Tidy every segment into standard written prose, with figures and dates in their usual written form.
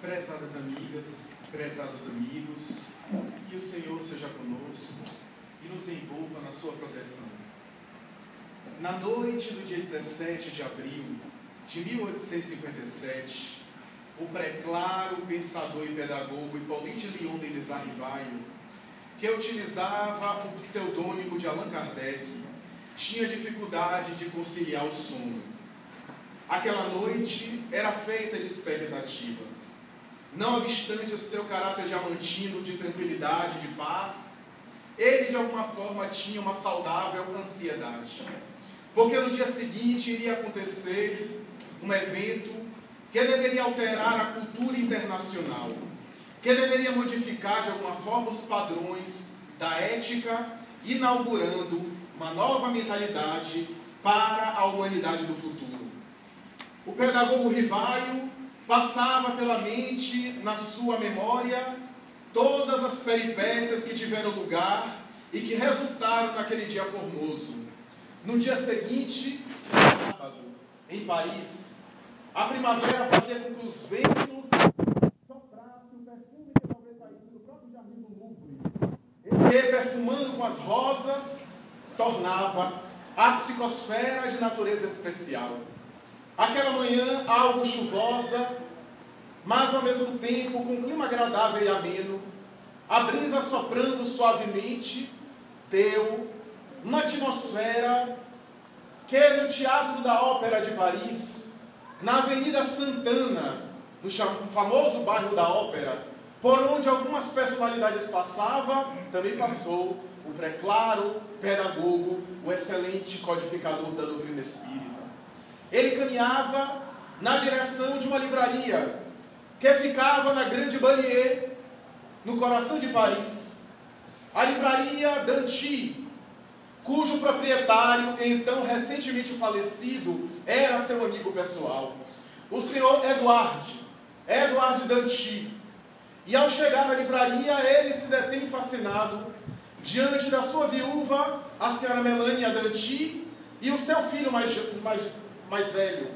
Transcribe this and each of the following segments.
Prezadas amigas, prezados amigos, que o Senhor seja conosco e nos envolva na sua proteção. Na noite do dia 17 de abril de 1857, o preclaro pensador e pedagogo Hippolyte Léon Denis Arrivaille, que utilizava o pseudônimo de Allan Kardec, tinha dificuldade de conciliar o sono. Aquela noite era feita de expectativas. Não obstante o seu caráter diamantino de tranquilidade, de paz, ele de alguma forma tinha uma saudável ansiedade. Porque no dia seguinte iria acontecer um evento que deveria alterar a cultura internacional, que deveria modificar de alguma forma os padrões da ética, inaugurando uma nova mentalidade para a humanidade do futuro. O pedagogo Rivaio passava pela mente, na sua memória, todas as peripécias que tiveram lugar e que resultaram naquele dia formoso. No dia seguinte, em Paris, a primavera fazia com que os ventos soprassem o perfume que talvez saísse do próprio jardim do Louvre. E, perfumando com as rosas, tornava a psicosfera de natureza especial. Aquela manhã, algo chuvosa, mas ao mesmo tempo com clima agradável e ameno, a brisa soprando suavemente, deu uma atmosfera que no Teatro da Ópera de Paris, na Avenida Santana, no famoso bairro da Ópera, por onde algumas personalidades passavam, também passou o preclaro pedagogo, o excelente codificador da doutrina espírita. Ele caminhava na direção de uma livraria que ficava na Grande Ballier, no coração de Paris. A livraria Danty, cujo proprietário, então recentemente falecido, era seu amigo pessoal, o senhor Edouard Danty. E ao chegar na livraria, ele se detém fascinado diante da sua viúva, a senhora Melania Danty, e o seu filho mais velho.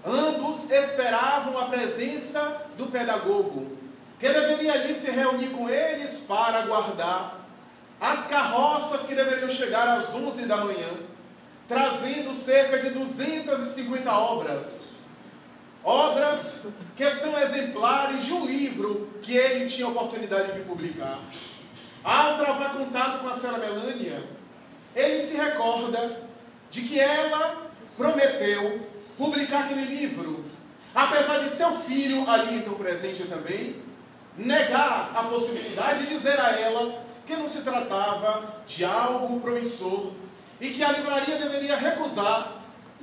Ambos esperavam a presença do pedagogo, que deveria ali se reunir com eles para aguardar as carroças que deveriam chegar às 11 da manhã, trazendo cerca de 250 obras que são exemplares de um livro que ele tinha oportunidade de publicar. Ao travar contato com a senhora Melania, ele se recorda de que ela prometeu publicar aquele livro, apesar de seu filho, ali então presente também, negar a possibilidade de dizer a ela que não se tratava de algo promissor e que a livraria deveria recusar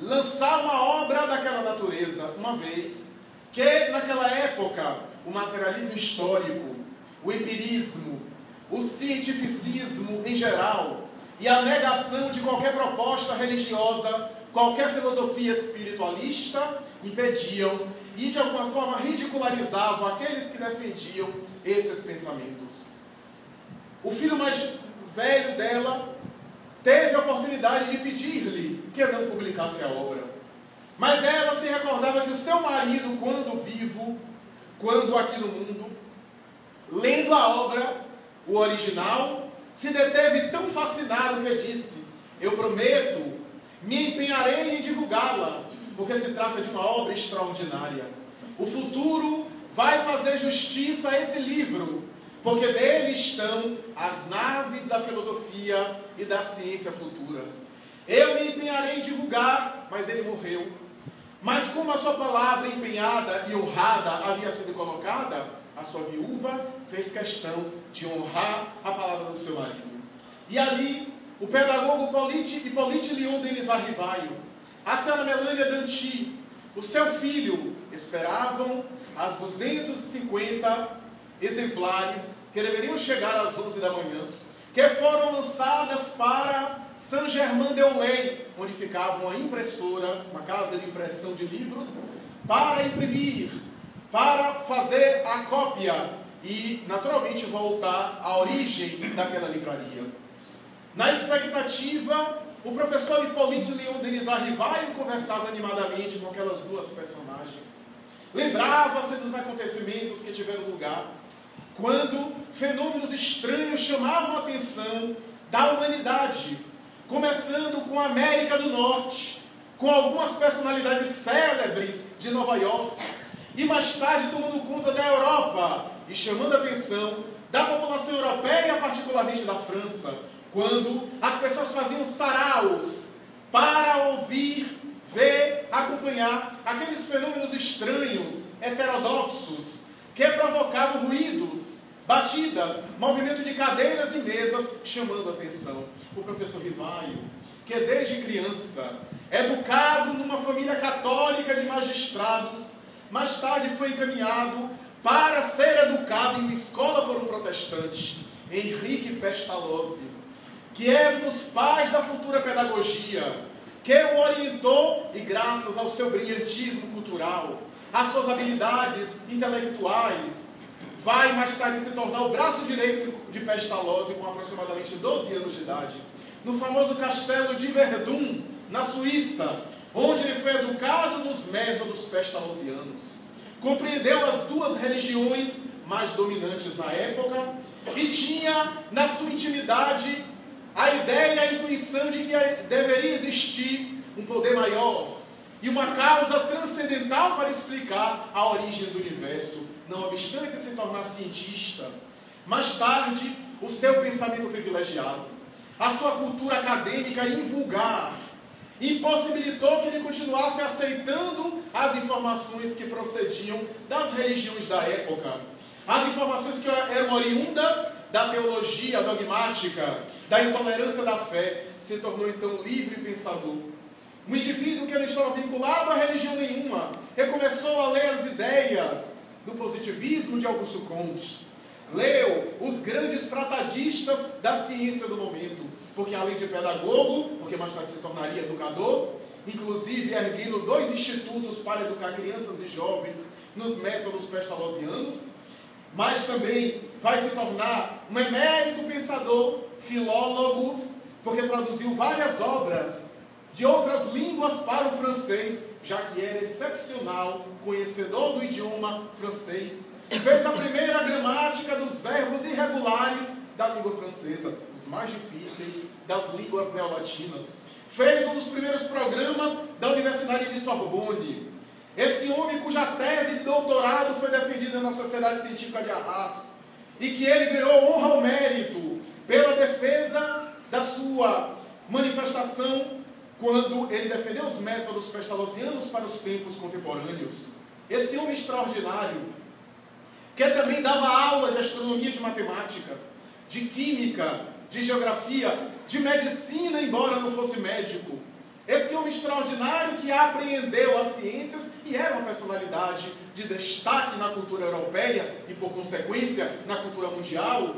lançar uma obra daquela natureza, uma vez que naquela época o materialismo histórico, o empirismo, o cientificismo em geral e a negação de qualquer proposta religiosa, qualquer filosofia espiritualista, impediam e de alguma forma ridicularizavam aqueles que defendiam esses pensamentos. O filho mais velho dela teve a oportunidade de pedir-lhe que não publicasse a obra. Mas ela se recordava que o seu marido, quando vivo, quando aqui no mundo, lendo a obra, o original, se deteve tão fascinado que disse: eu prometo, me empenharei em divulgá-la, porque se trata de uma obra extraordinária. O futuro vai fazer justiça a esse livro, porque nele estão as naves da filosofia e da ciência futura. Eu me empenharei em divulgar, mas ele morreu. Mas como a sua palavra empenhada e honrada havia sido colocada, a sua viúva fez questão de honrar a palavra do seu marido. E ali, o pedagogo Hippolyte Léon Denis Arrivaille, a senhora Melânia Danty, o seu filho, esperavam as 250 exemplares que deveriam chegar às 11 da manhã, que foram lançadas para Saint-Germain-des-Laye, onde ficava uma impressora, uma casa de impressão de livros, para imprimir, para fazer a cópia e, naturalmente, voltar à origem daquela livraria. Na expectativa, o professor Hippolyte Léon Denis Arrivaille conversava animadamente com aquelas duas personagens. Lembrava-se dos acontecimentos que tiveram lugar, quando fenômenos estranhos chamavam a atenção da humanidade, começando com a América do Norte, com algumas personalidades célebres de Nova York, e mais tarde tomando conta da Europa e chamando a atenção da população europeia, particularmente da França, quando as pessoas faziam saraus para ouvir, ver, acompanhar aqueles fenômenos estranhos, heterodoxos, que provocavam ruídos, batidas, movimento de cadeiras e mesas, chamando a atenção. O professor Rivaio, que desde criança, educado numa família católica de magistrados, mais tarde foi encaminhado para ser educado em uma escola por um protestante, Henrique Pestalozzi, que é um dos pais da futura pedagogia, que o orientou e, graças ao seu brilhantismo cultural, às suas habilidades intelectuais, vai mais tarde se tornar o braço direito de Pestalozzi com aproximadamente 12 anos de idade, no famoso castelo de Verdun, na Suíça, onde ele foi educado nos métodos pestalozzianos. Compreendeu as duas religiões mais dominantes na época e tinha na sua intimidade a ideia e a intuição de que deveria existir um poder maior e uma causa transcendental para explicar a origem do universo, não obstante se tornar cientista. Mais tarde, o seu pensamento privilegiado, a sua cultura acadêmica invulgar, impossibilitou que ele continuasse aceitando as informações que procediam das religiões da época, as informações que eram oriundas da teologia dogmática, da intolerância da fé. Se tornou então livre pensador. Um indivíduo que não estava vinculado a religião nenhuma, recomeçou a ler as ideias do positivismo de Augusto Comte, leu os grandes tratadistas da ciência do momento, porque além de pedagogo, porque mais tarde se tornaria educador, inclusive erguendo 2 institutos para educar crianças e jovens nos métodos pestalozzianos, mas também vai se tornar um emérito pensador, filólogo, porque traduziu várias obras de outras línguas para o francês, já que era excepcional conhecedor do idioma francês. Fez a primeira gramática dos verbos irregulares da língua francesa, os mais difíceis das línguas neolatinas. Fez um dos primeiros programas da Universidade de Sorbonne. Esse homem cuja tese de doutorado foi defendida na Sociedade Científica de Arras, e que ele ganhou honra ao mérito pela defesa da sua manifestação quando ele defendeu os métodos pestalozzianos para os tempos contemporâneos. Esse homem extraordinário, que também dava aula de astronomia e de matemática, de química, de geografia, de medicina, embora não fosse médico. Esse homem extraordinário que apreendeu as ciências e era uma personalidade de destaque na cultura europeia e, por consequência, na cultura mundial,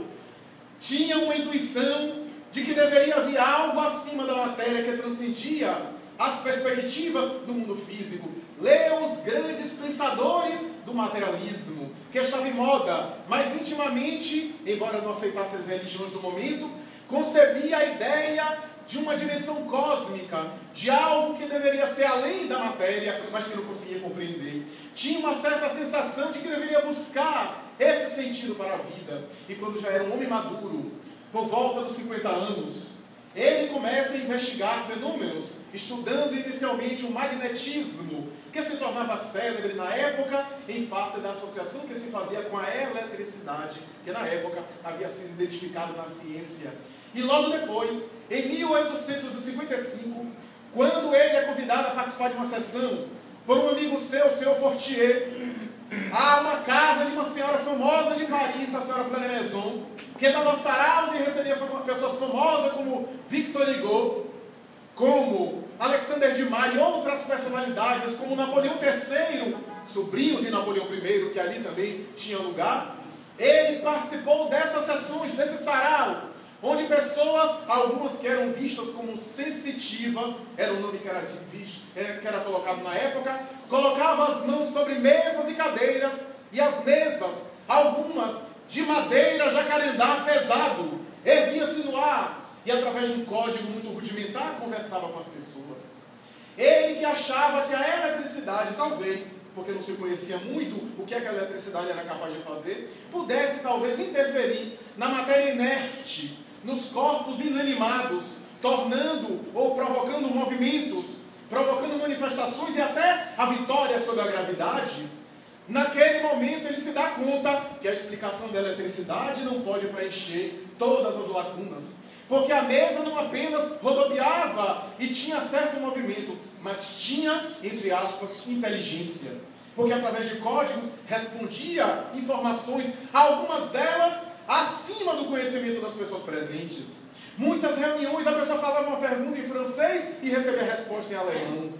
tinha uma intuição de que deveria haver algo acima da matéria que transcendia as perspectivas do mundo físico. Leu os grandes pensadores do materialismo, que estava em moda, mas intimamente, embora não aceitasse as religiões do momento, concebia a ideia de uma dimensão cósmica, de algo que deveria ser além da matéria, mas que não conseguia compreender. Tinha uma certa sensação de que deveria buscar esse sentido para a vida. E quando já era um homem maduro, por volta dos 50 anos, ele começa a investigar fenômenos, estudando inicialmente o magnetismo, que que se tornava célebre na época em face da associação que se fazia com a eletricidade, que na época havia sido identificado na ciência. E logo depois, em 1855, quando ele é convidado a participar de uma sessão por um amigo seu, o senhor Fortier, há uma casa de uma senhora famosa de Paris, a senhora Planemaison, que dava saraus e recebia pessoas famosas como Victor Hugo, como Alexander Dumas e outras personalidades, como Napoleão III, sobrinho de Napoleão I, que ali também tinha lugar. Ele participou dessas sessões, desse sarau, onde pessoas, algumas que eram vistas como sensitivas, era o nome que era colocado na época, colocavam as mãos sobre mesas e cadeiras, e as mesas, algumas de madeira jacarandá pesado, erguia-se no ar, e através de um código muito rudimentar, conversava com as pessoas. Ele que achava que a eletricidade, talvez, porque não se conhecia muito o que a eletricidade era capaz de fazer, pudesse talvez interferir na matéria inerte, nos corpos inanimados, tornando ou provocando movimentos, provocando manifestações e até a vitória sobre a gravidade. Naquele momento ele se dá conta que a explicação da eletricidade não pode preencher todas as lacunas, porque a mesa não apenas rodopiava e tinha certo movimento, mas tinha, entre aspas, inteligência, porque através de códigos respondia informações, algumas delas acima do conhecimento das pessoas presentes. Muitas reuniões a pessoa falava uma pergunta em francês e recebia a resposta em alemão.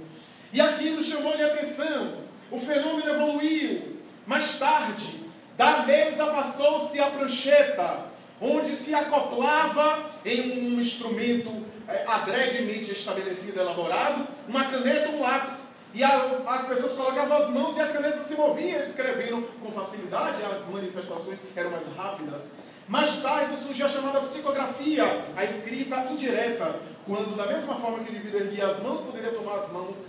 E aquilo chamou-lhe a atenção. O fenômeno evoluiu. Mais tarde, da mesa passou-se a prancheta, onde se acoplava em um instrumento adredemente estabelecido, elaborado, uma caneta ou um lápis. E as pessoas colocavam as mãos e a caneta se movia, escrevendo com facilidade, as manifestações eram mais rápidas. Mais tarde surgiu a chamada psicografia, a escrita indireta, quando da mesma forma que o indivíduo erguia as mãos, poderia tomar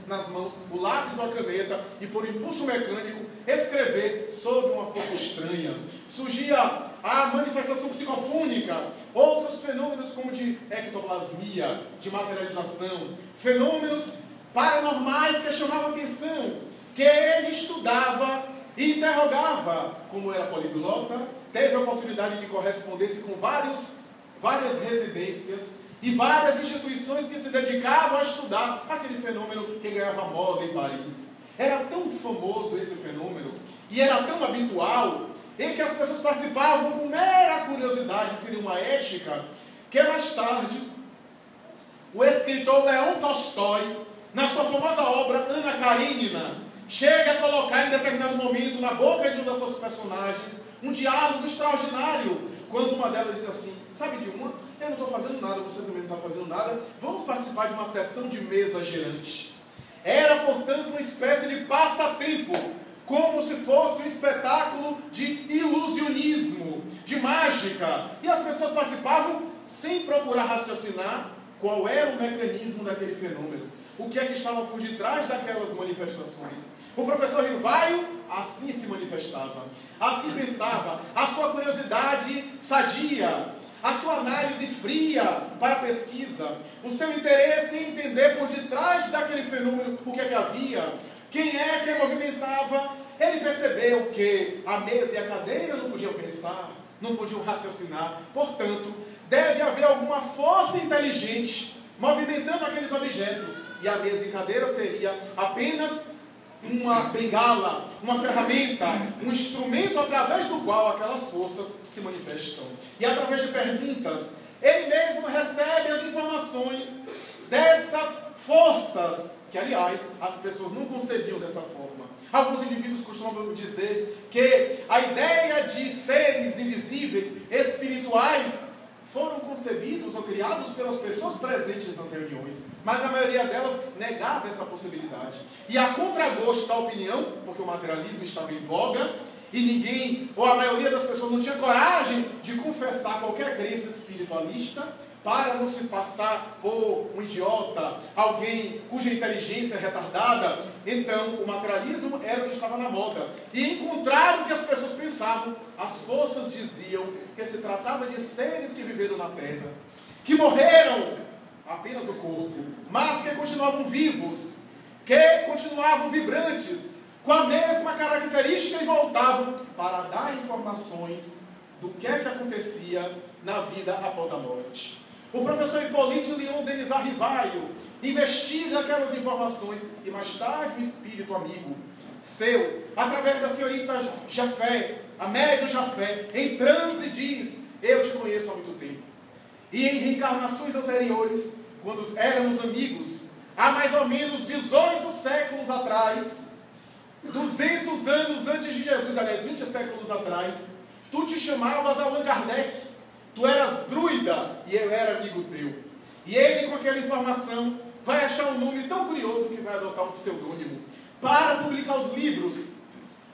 nas mãos o lápis ou a caneta e por impulso mecânico escrever sob uma força estranha. Surgia a manifestação psicofônica, outros fenômenos como de ectoplasmia, de materialização, fenômenos paranormais que chamavam atenção, que ele estudava e interrogava. Como era poliglota, teve a oportunidade de correspondência com várias residências e várias instituições que se dedicavam a estudar aquele fenômeno que ganhava moda em Paris. Era tão famoso esse fenômeno e era tão habitual, em que as pessoas participavam com mera curiosidade, seria uma ética, que mais tarde o escritor Leon Tolstói, na sua famosa obra Ana Karenina, chega a colocar em determinado momento na boca de uma das suas personagens um diálogo extraordinário, quando uma delas diz assim: sabe de uma? Eu não estou fazendo nada, você também não está fazendo nada, vamos participar de uma sessão de mesa girante. Era, portanto, uma espécie de passatempo, como se fosse um espetáculo de ilusionismo, de mágica, e as pessoas participavam sem procurar raciocinar qual era o mecanismo daquele fenômeno, o que é que estava por detrás daquelas manifestações. O professor Rivaio assim se manifestava, assim pensava, a sua curiosidade sadia, a sua análise fria para a pesquisa, o seu interesse em entender por detrás daquele fenômeno o que é que havia, quem é que movimentava. Ele percebeu que a mesa e a cadeira não podiam pensar, não podiam raciocinar, portanto, deve haver alguma força inteligente movimentando aqueles objetos, e a mesa e cadeira seria apenas uma bengala, uma ferramenta, um instrumento através do qual aquelas forças se manifestam. E através de perguntas, ele mesmo recebe as informações dessas forças, que aliás, as pessoas não concebiam dessa forma. Alguns indivíduos costumam dizer que a ideia de seres invisíveis, espirituais, foram concebidos ou criados pelas pessoas presentes nas reuniões, mas a maioria delas negava essa possibilidade. E a contragosto da opinião, porque o materialismo estava em voga, e ninguém, ou a maioria das pessoas não tinha coragem de confessar qualquer crença espiritualista, para não se passar por um idiota, alguém cuja inteligência é retardada. Então, o materialismo era o que estava na moda. E, em contrário do que as pessoas pensavam, as forças diziam que se tratava de seres que viveram na Terra, que morreram apenas o corpo, mas que continuavam vivos, que continuavam vibrantes, com a mesma característica, e voltavam para dar informações do que é que acontecia na vida após a morte. O professor Hippolyte Léon Denis Rivaio investiga aquelas informações e mais tarde o espírito amigo seu, através da senhorita Jafé, a médium Jafé, em transe diz: eu te conheço há muito tempo. E em reencarnações anteriores, quando éramos amigos, há mais ou menos 18 séculos atrás, 200 anos antes de Jesus, aliás, 20 séculos atrás, tu te chamavas Allan Kardec, tu eras druida e eu era amigo teu. E ele, com aquela informação, vai achar um nome tão curioso que vai adotar um pseudônimo para publicar os livros,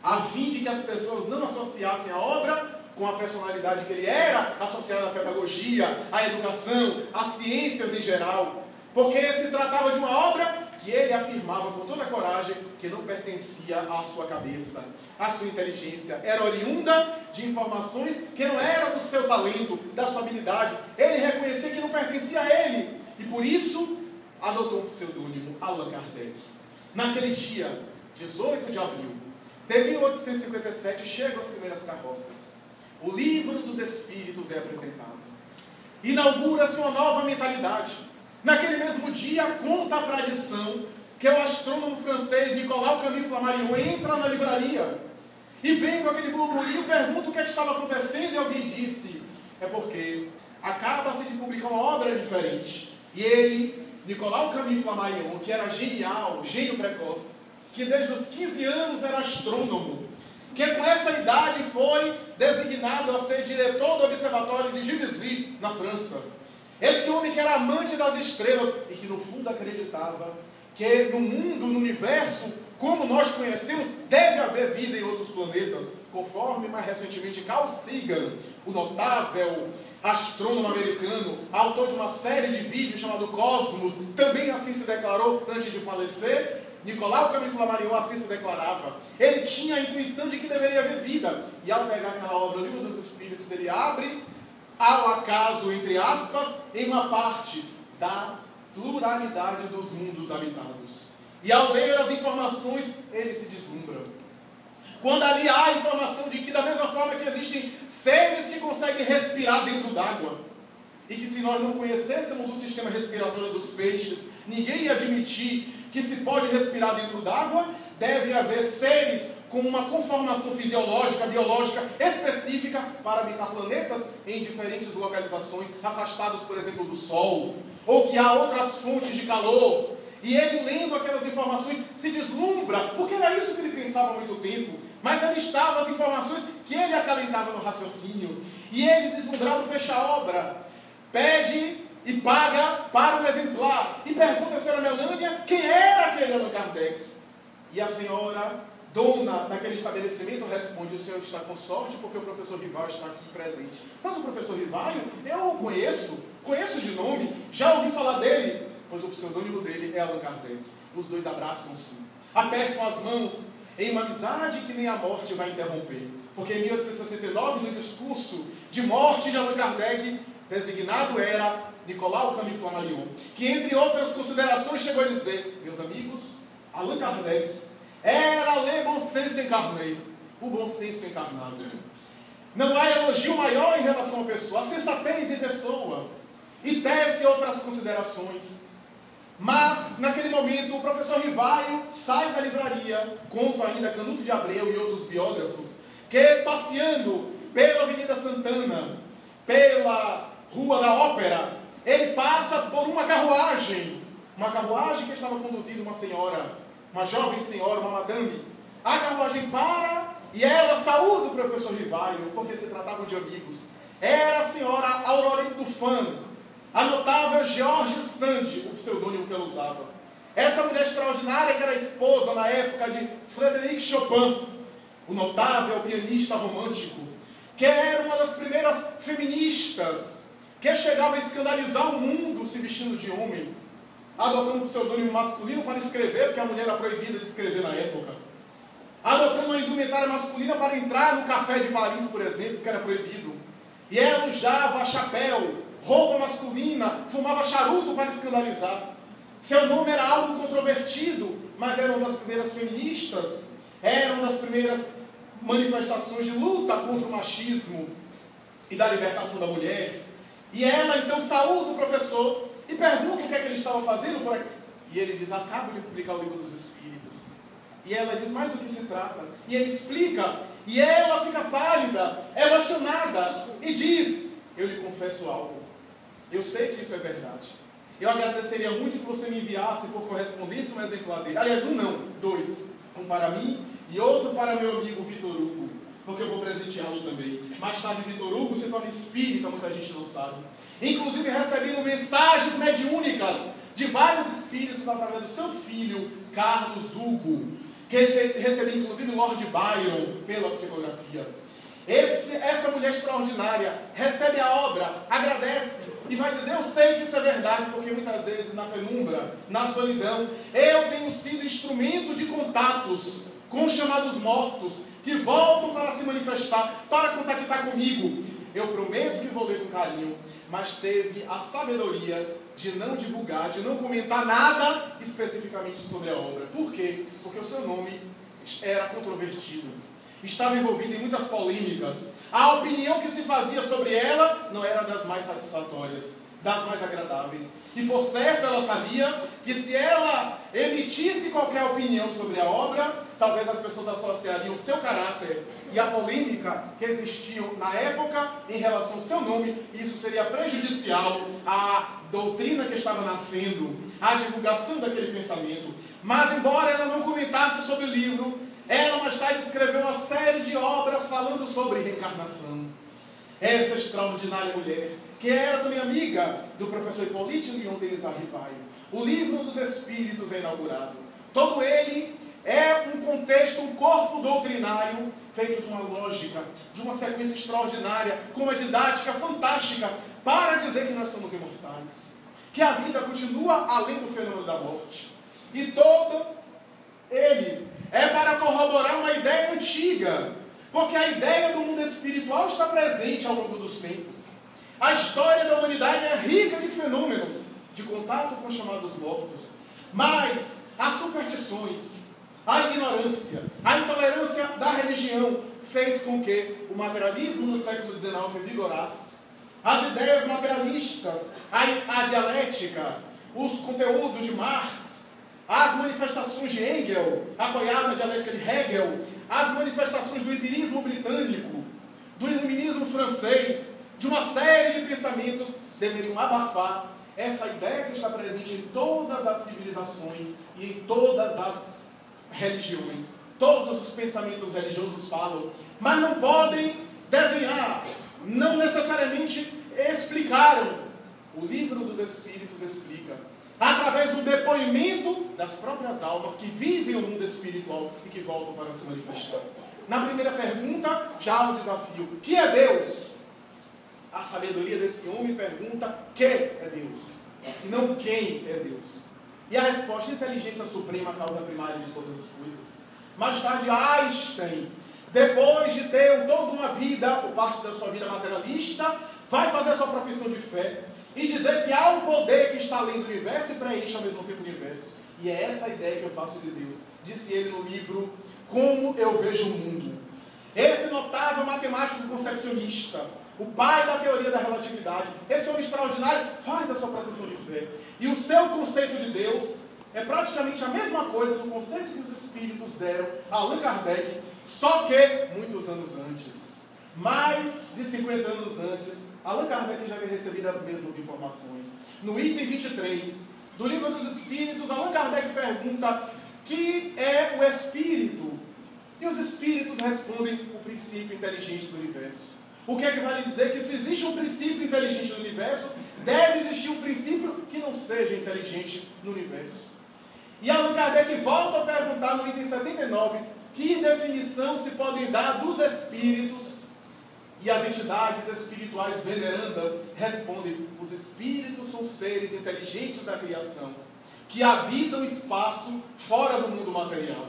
a fim de que as pessoas não associassem a obra com a personalidade que ele era, associada à pedagogia, à educação, às ciências em geral, porque se tratava de uma obra que ele afirmava com toda a coragem que não pertencia à sua cabeça, à sua inteligência, era oriunda de informações que não eram do seu talento, da sua habilidade. Ele reconhecia que não pertencia a ele, e por isso adotou um pseudônimo, Allan Kardec. Naquele dia, 18 de abril de 1857, chegam as primeiras carroças. O livro dos Espíritos é apresentado. Inaugura-se uma nova mentalidade. Naquele mesmo dia, conta a tradição que o astrônomo francês Nicolas Camille Flammarion entra na livraria e, vendo aquele burburinho, pergunta o que estava acontecendo, e alguém disse: é porque acaba-se de publicar uma obra diferente. E ele, Nicolas Camille Flammarion, que era genial, gênio precoce, que desde os 15 anos era astrônomo, que com essa idade foi designado a ser diretor do Observatório de Juvisy, na França. Esse homem que era amante das estrelas e que no fundo acreditava que no mundo, no universo, como nós conhecemos, deve haver vida em outros planetas, conforme mais recentemente Carl Sagan, o notável astrônomo americano, autor de uma série de vídeos chamado Cosmos, também assim se declarou antes de falecer. Nicolas Camille Flammarion assim se declarava. Ele tinha a intuição de que deveria haver vida, e ao pegar aquela obra, o Livro dos Espíritos, ele abre ao acaso, entre aspas, em uma parte da pluralidade dos mundos habitados. E ao ler as informações, ele se deslumbra. Quando ali há a informação de que, da mesma forma que existem seres que conseguem respirar dentro d'água, e que se nós não conhecêssemos o sistema respiratório dos peixes, ninguém ia admitir que se pode respirar dentro d'água, deve haver seres com uma conformação fisiológica, biológica específica para habitar planetas em diferentes localizações, afastados, por exemplo, do Sol, ou que há outras fontes de calor. E ele, lendo aquelas informações, se deslumbra, porque era isso que ele pensava há muito tempo, mas ali estavam as informações que ele acalentava no raciocínio, e ele, deslumbrado, fecha a obra, pede e paga para um exemplar, e pergunta à senhora Melânia quem era aquele Allan Kardec. E a senhora, dona daquele estabelecimento, responde: o senhor está com sorte porque o professor Rivaio está aqui presente. Mas o professor Rivaio, eu o conheço de nome, já ouvi falar dele, pois o pseudônimo dele é Allan Kardec. Os dois abraçam-se, apertam as mãos, em uma amizade que nem a morte vai interromper. Porque em 1869, no discurso de morte de Allan Kardec, designado era Nicolas Camille Flammarion, que entre outras considerações chegou a dizer: meus amigos, Allan Kardec era le bon sens incarné, o bom senso encarnado. Não há elogio maior em relação à pessoa, a sensatez em pessoa, e tece outras considerações. Mas, naquele momento, o professor Rivaio sai da livraria, conta ainda Canuto de Abreu e outros biógrafos, que passeando pela Avenida Santana, pela Rua da Ópera, ele passa por uma carruagem que estava conduzindo uma senhora, uma jovem senhora, uma madame. A carruagem para e ela saúda o professor Rivaio, porque se tratavam de amigos. Era a senhora Aurore Dufan, a notável George Sand, o pseudônimo que ela usava. Essa mulher extraordinária que era esposa na época de Frédéric Chopin, o notável pianista romântico, que era uma das primeiras feministas que chegava a escandalizar o mundo se vestindo de homem, adotando um pseudônimo masculino para escrever, porque a mulher era proibida de escrever na época, adotando uma indumentária masculina para entrar no Café de Paris, por exemplo, que era proibido, e ela usava chapéu, roupa masculina, fumava charuto para escandalizar. Seu nome era algo controvertido, mas era uma das primeiras feministas, era uma das primeiras manifestações de luta contra o machismo e da libertação da mulher. E ela então saúda o professor e pergunta o que é que ele estava fazendo por aqui. E ele diz: acabo de publicar o livro dos Espíritos. E ela diz: mas do que se trata? E ele explica, e ela fica pálida, emocionada, e diz: eu lhe confesso algo, eu sei que isso é verdade. Eu agradeceria muito que você me enviasse por correspondência um exemplar dele. Aliás, um não, dois. Um para mim e outro para meu amigo Vitor Hugo, porque eu vou presenteá-lo também. Mais tarde, Vitor Hugo se torna espírita, muita gente não sabe. Inclusive recebendo mensagens mediúnicas de vários espíritos através do seu filho, Carlos Hugo, que recebeu inclusive o Lord Byron pela psicografia. Essa mulher extraordinária recebe a obra, agradece e vai dizer: eu sei que isso é verdade, porque muitas vezes na penumbra, na solidão, eu tenho sido instrumento de contatos com os chamados mortos, que voltam para se manifestar, para contactar comigo. Eu prometo que vou ler com carinho, mas teve a sabedoria de não divulgar, de não comentar nada especificamente sobre a obra. Por quê? Porque o seu nome era controvertido, estava envolvido em muitas polêmicas. A opinião que se fazia sobre ela não era das mais satisfatórias, das mais agradáveis. E por certo ela sabia que se ela emitisse qualquer opinião sobre a obra, talvez as pessoas associariam o seu caráter e a polêmica que existia na época em relação ao seu nome, e isso seria prejudicial à doutrina que estava nascendo, à divulgação daquele pensamento. Mas embora ela não comentasse sobre o livro, ela mais tarde escreveu uma série de obras falando sobre reencarnação. Essa extraordinária mulher, que era também amiga do professor Hippolyte Lyon Denis Arrivaille. O livro dos Espíritos é inaugurado. Todo ele é um contexto, um corpo doutrinário feito de uma lógica, de uma sequência extraordinária, com uma didática fantástica, para dizer que nós somos imortais, que a vida continua além do fenômeno da morte. E todo ele é para corroborar uma ideia antiga, porque a ideia do mundo espiritual está presente ao longo dos tempos. A história da humanidade é rica de fenômenos de contato com os chamados mortos, mas as superstições, a ignorância, a intolerância da religião fez com que o materialismo no século XIX vigorasse. As ideias materialistas, a dialética, os conteúdos de Marx, as manifestações de Hegel, apoiada na dialética de Hegel, as manifestações do empirismo britânico, do iluminismo francês, de uma série de pensamentos, deveriam abafar essa ideia que está presente em todas as civilizações e em todas as religiões. Todos os pensamentos religiosos falam, mas não podem desenhar, não necessariamente explicaram. O livro dos Espíritos explica, através do depoimento das próprias almas que vivem o mundo espiritual e que voltam para se manifestar. Na primeira pergunta, já há o desafio: que é Deus? A sabedoria desse homem pergunta: que é Deus? E não quem é Deus. E a resposta: inteligência suprema, a causa primária de todas as coisas. Mais tarde, Einstein, depois de ter toda uma vida, ou parte da sua vida materialista, vai fazer a sua profissão de fé e dizer que há um poder que está além do universo e preenche ao mesmo tempo o universo. E é essa a ideia que eu faço de Deus. Disse ele no livro Como Eu Vejo o Mundo. Esse notável matemático concepcionista, o pai da teoria da relatividade, esse homem extraordinário, faz a sua profissão de fé. E o seu conceito de Deus é praticamente a mesma coisa do conceito que os espíritos deram a Allan Kardec, só que muitos anos antes. Mais de 50 anos antes, Allan Kardec já havia recebido as mesmas informações. No item 23 do Livro dos Espíritos, Allan Kardec pergunta: que é o Espírito? E os Espíritos respondem: o princípio inteligente do universo. O que é que vale dizer? Que se existe um princípio inteligente no universo, deve existir um princípio que não seja inteligente no universo. E Allan Kardec volta a perguntar no item 79, que definição se podem dar dos espíritos. E as entidades espirituais venerandas respondem: os espíritos são seres inteligentes da criação, que habitam o espaço fora do mundo material.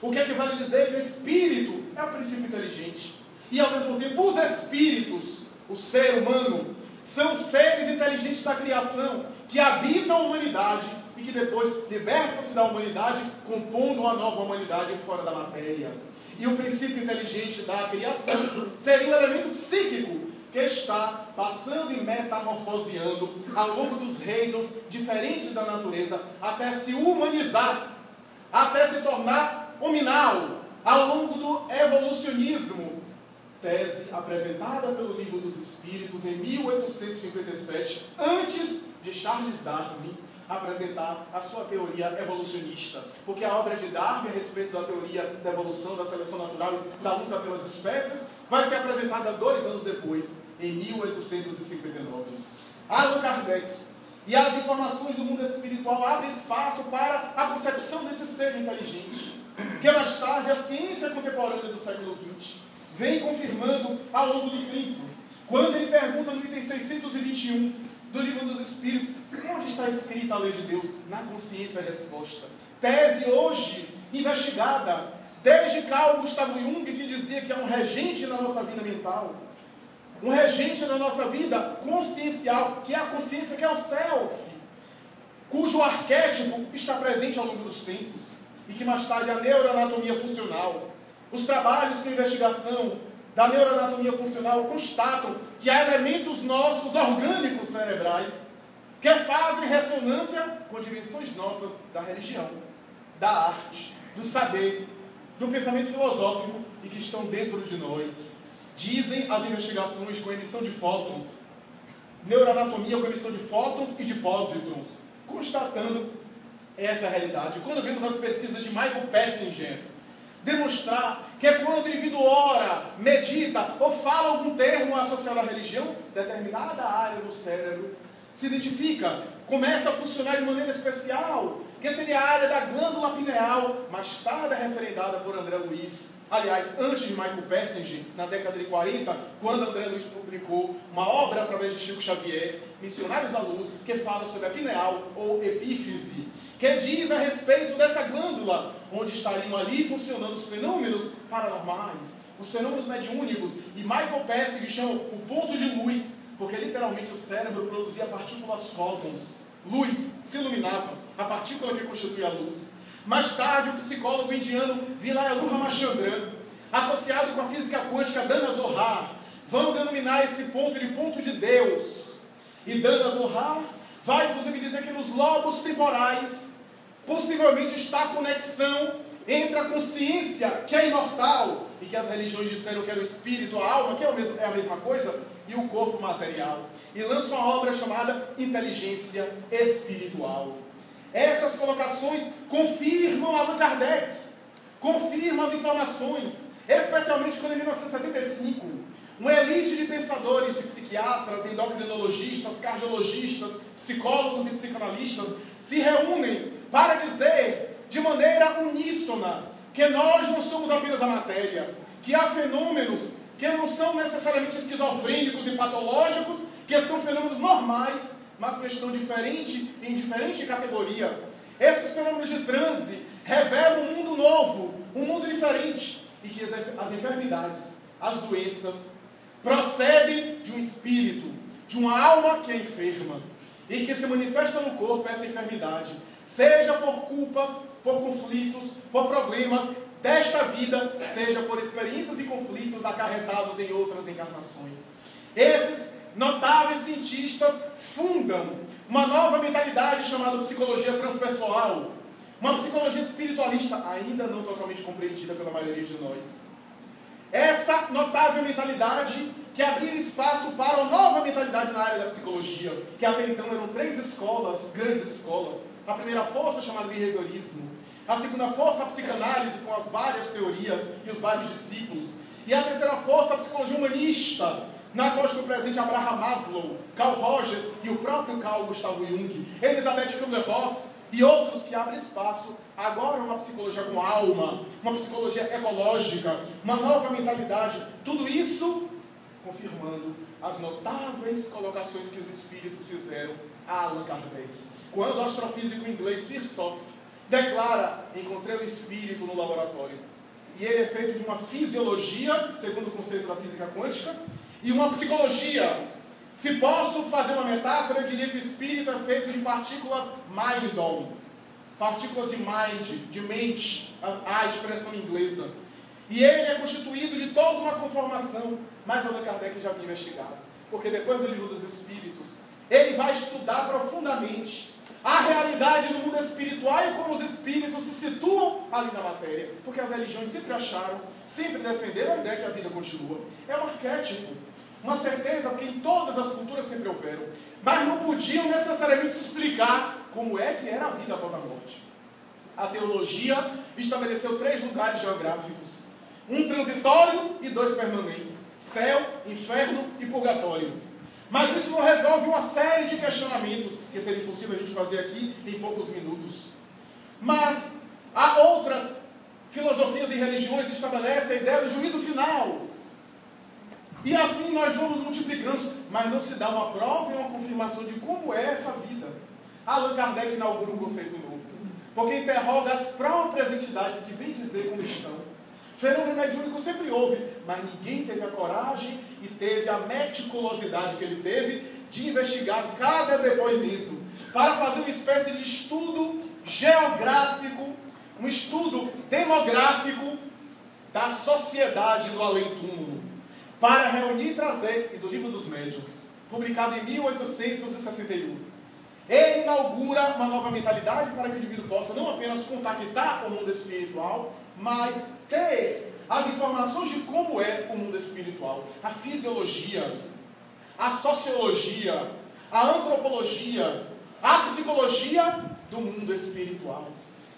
O que é que vale dizer? Que o espírito é o princípio inteligente. E ao mesmo tempo os espíritos, o ser humano, são seres inteligentes da criação que habitam a humanidade e que depois libertam-se da humanidade, compondo uma nova humanidade fora da matéria. E o princípio inteligente da criação seria o elemento psíquico que está passando e metamorfoseando ao longo dos reinos diferentes da natureza, até se humanizar, até se tornar hominal, ao longo do evolucionismo. Tese apresentada pelo Livro dos Espíritos em 1857, antes de Charles Darwin apresentar a sua teoria evolucionista. Porque a obra de Darwin a respeito da teoria da evolução, da seleção natural e da luta pelas espécies vai ser apresentada 2 anos depois, em 1859. Allan Kardec e as informações do mundo espiritual abrem espaço para a concepção desse ser inteligente, que mais tarde a ciência contemporânea do século XX vem confirmando ao longo do tempo. Quando ele pergunta no item 621 do Livro dos Espíritos, onde está escrita a lei de Deus? Na consciência a resposta. Tese hoje investigada desde Carl Gustav Jung, que dizia que é um regente na nossa vida mental, um regente na nossa vida consciencial, que é a consciência, que é o self, cujo arquétipo está presente ao longo dos tempos, e que mais tarde a neuroanatomia funcional, os trabalhos com investigação da neuroanatomia funcional constatam que há elementos nossos orgânicos cerebrais que fazem ressonância com dimensões nossas da religião, da arte, do saber, do pensamento filosófico e que estão dentro de nós. Dizem as investigações com emissão de fótons, neuroanatomia com emissão de fótons e de pósitrons, constatando essa realidade. Quando vemos as pesquisas de Michael Persinger demonstrar que quando o indivíduo ora, medita ou fala algum termo associado à religião, determinada área do cérebro se identifica, começa a funcionar de maneira especial, que seria a área da glândula pineal, mais tarde referendada por André Luiz. Aliás, antes de Michael Persinger, na década de 40, quando André Luiz publicou uma obra através de Chico Xavier, Missionários da Luz, que fala sobre a pineal ou epífise, que diz a respeito dessa glândula, onde estariam ali funcionando os fenômenos paranormais, os fenômenos mediúnicos, e Michael Persinger chama o ponto de luz, porque literalmente o cérebro produzia partículas fótons, luz, se iluminava, a partícula que constitui a luz. Mais tarde, o psicólogo indiano Vilayalur Ramachandran, associado com a física quântica Dana Zohar, vão denominar esse ponto de ponto de Deus. E Dana Zohar vai, inclusive, dizer que nos lobos temporais possivelmente está a conexão entre a consciência, que é imortal, e que as religiões disseram que era o espírito, a alma, que é a mesma coisa, e o corpo material. E lança uma obra chamada Inteligência Espiritual. Essas colocações confirmam Allan Kardec, confirmam as informações, especialmente quando em 1975, uma elite de pensadores, de psiquiatras, endocrinologistas, cardiologistas, psicólogos e psicanalistas se reúnem para dizer de maneira uníssona que nós não somos apenas a matéria, que há fenômenos que não são necessariamente esquizofrênicos e patológicos, que são fenômenos normais, mas que estão em diferente categoria. Esses fenômenos de transe revelam um mundo novo, um mundo diferente, e que as enfermidades, as doenças, procedem de um espírito, de uma alma que é enferma, e que se manifesta no corpo essa enfermidade, seja por culpas, por conflitos, por problemas desta vida, seja por experiências e conflitos acarretados em outras encarnações. Esses notáveis cientistas fundam uma nova mentalidade chamada psicologia transpessoal, uma psicologia espiritualista ainda não totalmente compreendida pela maioria de nós. Essa notável mentalidade que abria espaço para uma nova mentalidade na área da psicologia, que até então eram 3 escolas, grandes escolas. A primeira força chamada behaviorismo, a segunda força a psicanálise com as várias teorias e os vários discípulos, e a terceira força a psicologia humanista, na qual estão presentes Abraham Maslow, Carl Rogers e o próprio Carl Gustav Jung, Elizabeth Kubler-Ross e outros que abrem espaço agora uma psicologia com alma, uma psicologia ecológica, uma nova mentalidade, tudo isso confirmando as notáveis colocações que os espíritos fizeram a Allan Kardec. Quando o astrofísico inglês Firth declara: encontrei o espírito no laboratório, e ele é feito de uma fisiologia, segundo o conceito da física quântica, e uma psicologia, Se posso fazer uma metáfora, eu diria que o espírito é feito de partículas mindon, partículas de mind, de mente, a expressão inglesa. E ele é constituído de toda uma conformação, mas Allan Kardec já havia investigado. Porque depois do Livro dos Espíritos, ele vai estudar profundamente a realidade do mundo espiritual e como os espíritos se situam ali na matéria. Porque as religiões sempre acharam, sempre defenderam a ideia que a vida continua. É um arquétipo, uma certeza que em todas as culturas sempre houveram. Mas não podiam necessariamente explicar como é que era a vida após a morte. A teologia estabeleceu 3 lugares geográficos. Um transitório e 2 permanentes. Céu, inferno e purgatório. Mas isso não resolve uma série de questionamentos, que seria impossível a gente fazer aqui em poucos minutos. Mas há outras filosofias e religiões que estabelecem a ideia do juízo final. E assim nós vamos multiplicando, mas não se dá uma prova e uma confirmação de como é essa vida. Allan Kardec inaugura um conceito novo, porque interroga as próprias entidades que vêm dizer como estão. Fenômeno mediúnico sempre houve, mas ninguém teve a coragem e teve a meticulosidade que ele teve de investigar cada depoimento, para fazer uma espécie de estudo geográfico, um estudo demográfico da sociedade do além-túmulo, para reunir e trazer, e do Livro dos Médiuns, publicado em 1861. Ele inaugura uma nova mentalidade para que o indivíduo possa não apenas contactar o mundo espiritual, mas ter as informações de como é o mundo espiritual, a fisiologia, a sociologia, a antropologia, a psicologia do mundo espiritual.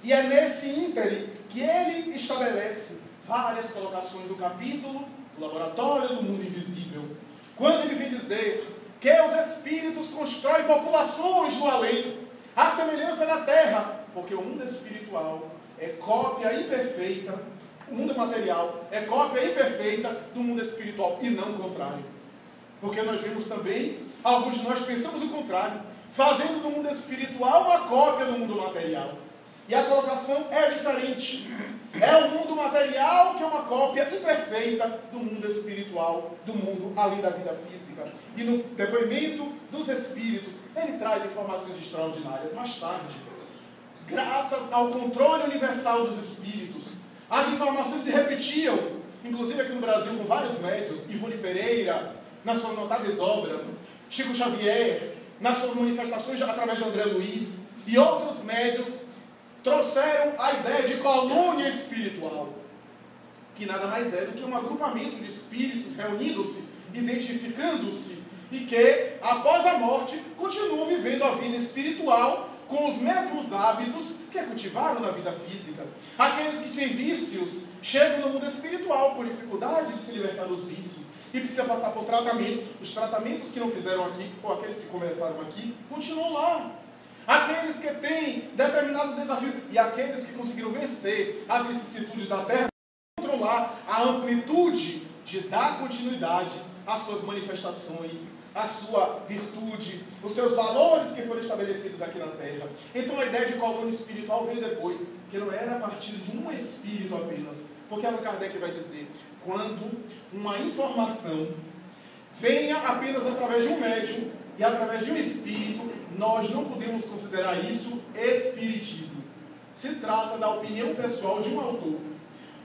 E é nesse ínterim que ele estabelece várias colocações do capítulo do laboratório do mundo invisível, quando ele vem dizer que os espíritos constroem populações no além, à semelhança da terra, porque o mundo espiritual é cópia imperfeita, o mundo material é cópia imperfeita do mundo espiritual, e não o contrário. Porque nós vemos também, alguns de nós pensamos o contrário, fazendo do mundo espiritual uma cópia do mundo material. E a colocação é diferente. É o mundo material que é uma cópia imperfeita do mundo espiritual, do mundo além da vida física. E no depoimento dos espíritos, ele traz informações extraordinárias. Mais tarde, graças ao controle universal dos espíritos, as informações se repetiam, inclusive aqui no Brasil, com vários médiuns, Ivone Pereira, nas suas notáveis obras, Chico Xavier, nas suas manifestações através de André Luiz, e outros médiuns trouxeram a ideia de colônia espiritual, que nada mais é do que um agrupamento de espíritos reunindo-se, identificando-se, e que, após a morte, continuam vivendo a vida espiritual com os mesmos hábitos que cultivaram na vida física. Aqueles que têm vícios chegam no mundo espiritual por dificuldade de se libertar dos vícios e precisam passar por tratamento. Os tratamentos que não fizeram aqui, ou aqueles que começaram aqui, continuam lá. Aqueles que têm determinado desafio e aqueles que conseguiram vencer as vicissitudes da terra, encontram lá a amplitude de dar continuidade às suas manifestações, à sua virtude, os seus valores que foram estabelecidos aqui na terra. Então a ideia de colônia espiritual veio depois, que não era a partir de um espírito apenas. Porque Allan Kardec vai dizer, quando uma informação venha apenas através de um médium e através de um espírito, nós não podemos considerar isso espiritismo. Se trata da opinião pessoal de um autor.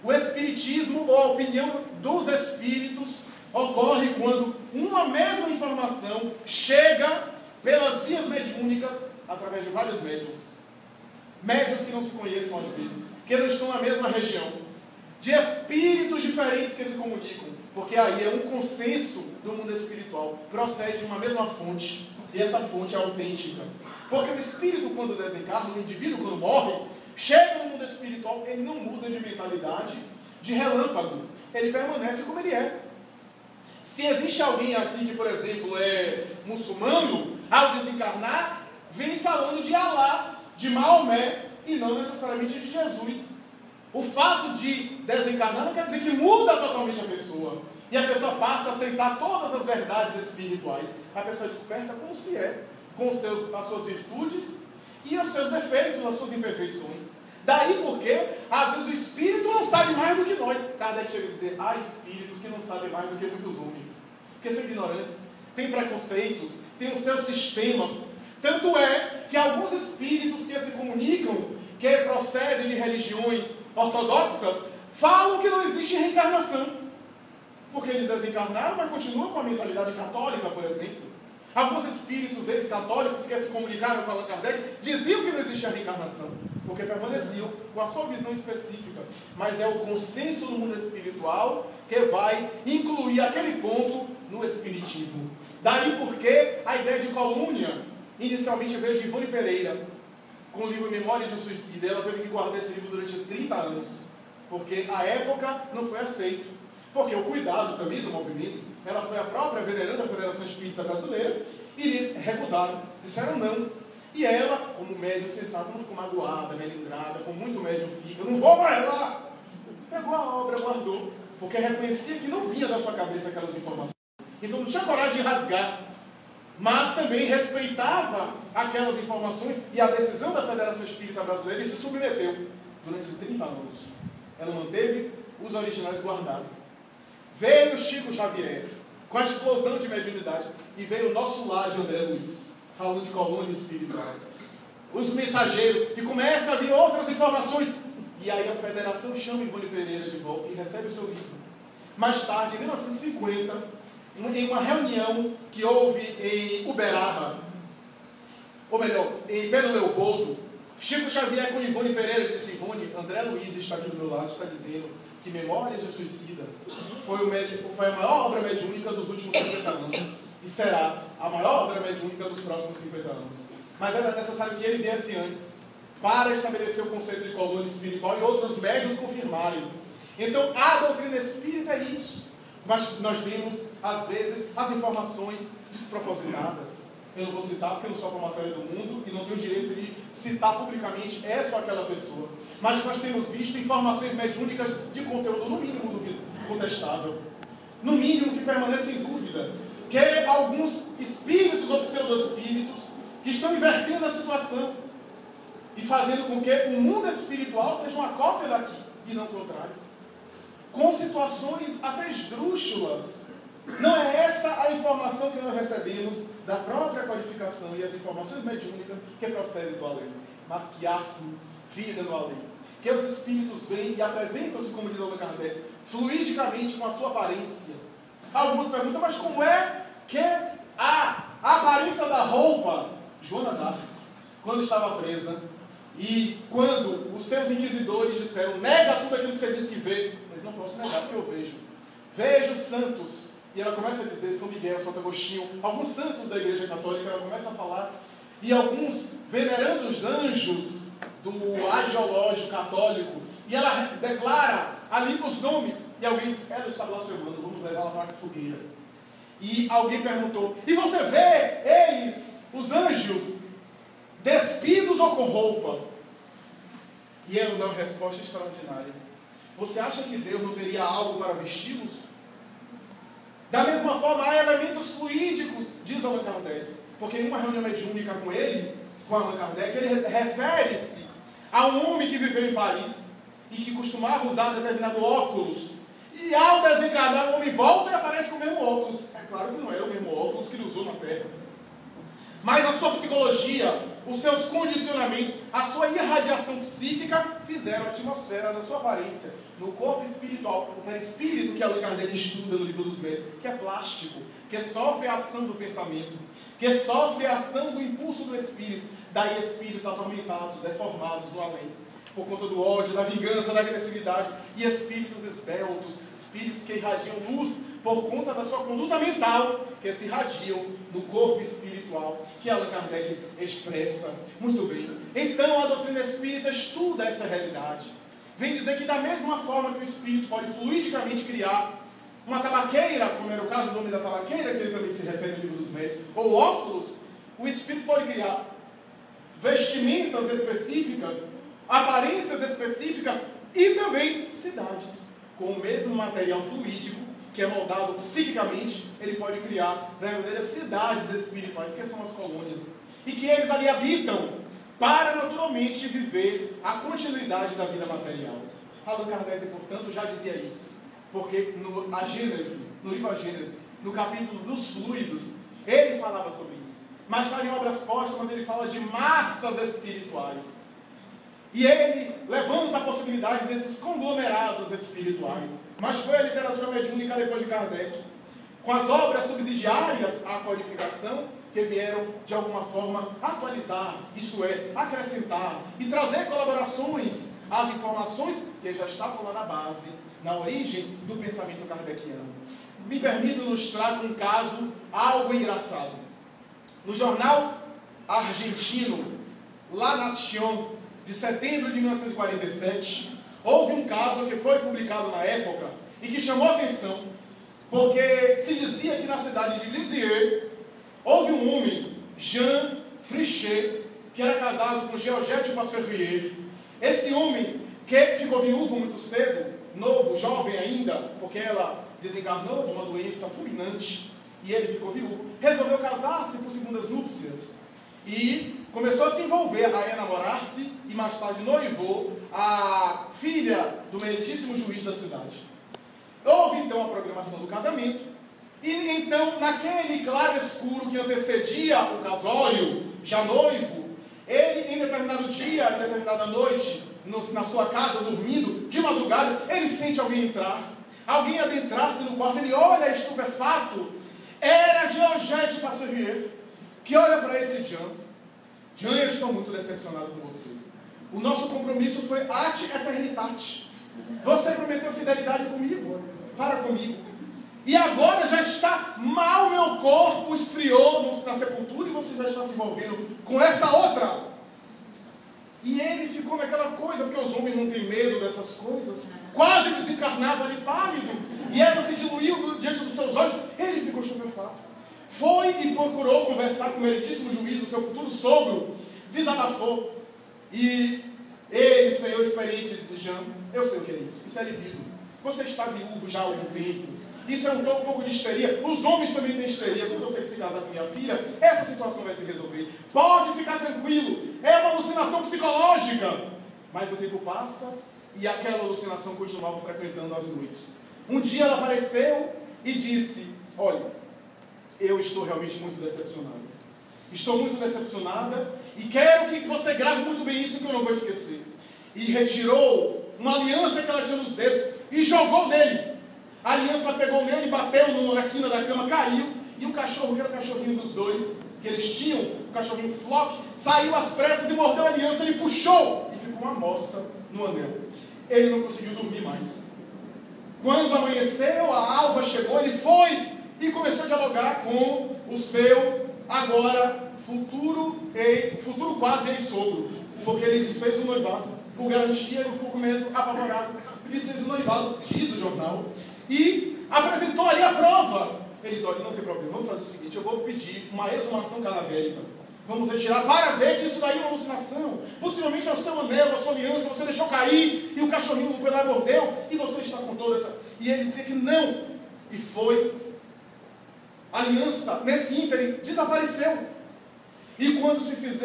O espiritismo, ou a opinião dos espíritos, ocorre quando uma mesma informação chega pelas vias mediúnicas através de vários médiuns. Médiuns que não se conheçam às vezes, que não estão na mesma região, de espíritos diferentes que se comunicam, porque aí é um consenso do mundo espiritual, procede de uma mesma fonte, e essa fonte é autêntica. Porque o espírito, quando desencarna, o indivíduo, quando morre, chega no mundo espiritual, ele não muda de mentalidade, de relâmpago, ele permanece como ele é. Se existe alguém aqui que, por exemplo, é muçulmano, ao desencarnar, vem falando de Alá, de Maomé, e não necessariamente de Jesus. O fato de desencarnar não quer dizer que muda totalmente a pessoa. E a pessoa passa a aceitar todas as verdades espirituais. A pessoa desperta como se é, com as suas virtudes e os seus defeitos, as suas imperfeições. Daí porque, às vezes, o espírito não sabe mais do que nós. Kardec chega a dizer, há espíritos que não sabem mais do que muitos homens, porque são ignorantes. tem preconceitos, tem os seus sistemas. Tanto é que alguns espíritos que se comunicam, que procedem de religiões ortodoxas, falam que não existe reencarnação. Porque eles desencarnaram, mas continuam com a mentalidade católica, por exemplo. Alguns espíritos ex-católicos que se comunicaram com Allan Kardec diziam que não existia reencarnação, porque permaneciam com a sua visão específica. Mas é o consenso no mundo espiritual que vai incluir aquele ponto no espiritismo. Daí porque a ideia de colúnia inicialmente veio de Ivone Pereira, com o livro Memórias de um Suicida. Ela teve que guardar esse livro durante 30 anos, porque à época não foi aceito. Porque o cuidado também do movimento, ela foi a própria veneranda da Federação Espírita Brasileira, e lhe recusaram, disseram não. E ela, como médium sensato, não ficou magoada, melindrada, como muito médium fica, não vou mais lá. Pegou a obra, guardou, porque reconhecia que não vinha da sua cabeça aquelas informações. Então não tinha coragem de rasgar, mas também respeitava aquelas informações e a decisão da Federação Espírita Brasileira e se submeteu durante 30 anos. Ela manteve os originais guardados. Veio Chico Xavier, com a explosão de mediunidade, e veio o nosso lar de André Luiz, falando de colônia espiritual. Os mensageiros, e começa a vir outras informações. E aí a Federação chama Ivone Pereira de volta e recebe o seu livro. Mais tarde, em 1950, em uma reunião que houve em Uberaba, ou melhor, em Pedro Leopoldo, Chico Xavier com Ivone Pereira disse: Ivone, André Luiz está aqui do meu lado, está dizendo que Memórias de um Suicida foi a maior obra mediúnica dos últimos 50 anos e será a maior obra mediúnica dos próximos 50 anos. Mas era necessário que ele viesse antes para estabelecer o conceito de colônia espiritual e outros médiuns confirmarem. Então a doutrina espírita é isso. Mas nós vimos, às vezes, as informações despropositadas. Eu não vou citar porque eu não sou a matéria do mundo e não tenho o direito de citar publicamente essa ou aquela pessoa. Mas nós temos visto informações mediúnicas de conteúdo, no mínimo, contestável. No mínimo, que permanece em dúvida. Que alguns espíritos ou pseudo-espíritos que estão invertendo a situação e fazendo com que o mundo espiritual seja uma cópia daqui e não o contrário. Com situações até esdrúxulas. Não é essa a informação que nós recebemos da própria codificação e as informações mediúnicas que procedem do além, mas que há sim vida no além. Que os espíritos vêm e apresentam-se, como diz Allan Kardec, fluidicamente com a sua aparência. Alguns perguntam, mas como é que a aparência da roupa? Joana d'Arc, quando estava presa, e quando os seus inquisidores disseram: nega tudo aquilo que você diz que vê, mas não posso negar porque eu vejo. Vejo santos. E ela começa a dizer São Miguel, Santo Agostinho, alguns santos da Igreja Católica, ela começa a falar, e alguns venerando os anjos do agiológio católico, e ela declara ali os nomes, e alguém diz: ela está blasfemando, vamos levá-la para a fogueira. E alguém perguntou: e você vê eles, os anjos, despidos ou com roupa? E ela dá uma resposta extraordinária: você acha que Deus não teria algo para vesti-los? Da mesma forma, há elementos fluídicos, diz Allan Kardec, porque em uma reunião mediúnica com ele, com Allan Kardec, ele refere-se a um homem que viveu em Paris e que costumava usar determinado óculos, e ao desencarnar o homem volta e aparece com o mesmo óculos. É claro que não era o mesmo óculos que ele usou na Terra, mas a sua psicologia, os seus condicionamentos, a sua irradiação psíquica fizeram a atmosfera na sua aparência, no corpo espiritual, o perispírito que Allan Kardec estuda no Livro dos Médiuns, que é plástico, que sofre a ação do pensamento, que sofre a ação do impulso do espírito. Daí espíritos atormentados, deformados no além, por conta do ódio, da vingança, da agressividade, e espíritos esbeltos, espíritos que irradiam luz por conta da sua conduta mental, que se irradiam no corpo espiritual, que Allan Kardec expressa muito bem. Então a doutrina espírita estuda essa realidade. Vem dizer que da mesma forma que o espírito pode fluidicamente criar uma tabaqueira, como era o caso do homem da tabaqueira, que ele também se refere no Livro dos Médiuns, ou óculos, o espírito pode criar vestimentas específicas, aparências específicas e também cidades. Com o mesmo material fluídico, que é moldado psiquicamente, ele pode criar verdadeiras cidades espirituais, que são as colônias, e que eles ali habitam para naturalmente viver a continuidade da vida material. Allan Kardec, portanto, já dizia isso, porque no livro A Gênese, no capítulo dos fluidos, Ele falava sobre isso. Mais tarde em Obras Póstumas ele fala de massas espirituais. E ele levanta a possibilidade desses conglomerados espirituais. Mas foi a literatura mediúnica depois de Kardec, com as obras subsidiárias à codificação, que vieram, de alguma forma, atualizar, isso é, acrescentar e trazer colaborações às informações que já estavam lá na base, na origem do pensamento kardeciano. Me permito ilustrar com um caso algo engraçado. No jornal argentino La Nación, de setembro de 1947, houve um caso que foi publicado na época e que chamou a atenção, porque se dizia que na cidade de Lisieux houve um homem, Jean Frichet, que era casado com Georgette Passeurier. Esse homem, que ficou viúvo muito cedo, novo, jovem ainda, porque ela desencarnou de uma doença fulminante, e ele ficou viúvo, resolveu casar-se por segundas núpcias. E começou a se envolver, a enamorar-se, e mais tarde noivou a filha do meritíssimo juiz da cidade. Houve então a programação do casamento, e então, naquele claro escuro que antecedia o casório, já noivo, ele em determinado dia, em determinada noite, na sua casa, dormindo, de madrugada, ele sente alguém entrar, alguém adentrar-se no quarto, ele olha estupefato, era Georgette Passeurier, que olha para ele e diz: Jean, eu estou muito decepcionado com você. O nosso compromisso foi ad aeternitate. Você prometeu fidelidade comigo, para comigo. E agora já está mal, meu corpo esfriou na sepultura e você já está se envolvendo com essa outra. E ele ficou naquela coisa, porque os homens não têm medo dessas coisas. Quase desencarnava ali pálido. E ela se diluiu diante dos seus olhos. Ele ficou estupefato. Foi e procurou conversar com o meritíssimo juiz, o seu futuro sogro. Desabafou. E ele, senhor experiente, disse: Jean, eu sei o que é isso. Isso é libido. Você está viúvo já há algum tempo. Isso é um pouco de histeria. Os homens também têm histeria. Quando você se casar com minha filha, essa situação vai se resolver. Pode ficar tranquilo. É uma alucinação psicológica. Mas o tempo passa e aquela alucinação continuava frequentando as noites. Um dia ela apareceu e disse: olha, eu estou realmente muito decepcionada. Estou muito decepcionada e quero que você grave muito bem isso, que eu não vou esquecer. E retirou uma aliança que ela tinha nos dedos e jogou nele. A aliança pegou nele, bateu na quina da cama, caiu. E o cachorro, que era o cachorrinho dos dois, que eles tinham, o cachorrinho Flock, saiu às pressas e mordeu a aliança. Ele puxou e ficou uma moça no anel. Ele não conseguiu dormir mais. Quando amanheceu, a alva chegou, ele foi e começou a dialogar com o seu, agora, futuro quase ex-sogro. Porque ele desfez o noivado. Por garantia, ele ficou com medo, apavorado. Desfez o noivado, diz o jornal. E apresentou ali a prova. Eles: olha, não tem problema, vamos fazer o seguinte, eu vou pedir uma exumação cadavérica. Vamos retirar para ver que isso daí é uma alucinação. Possivelmente é o seu anel, a sua aliança, você deixou cair e o cachorrinho foi lá e mordeu e você está com toda essa... E ele dizia que não. E foi. A aliança, nesse ínterim, desapareceu. E quando se fez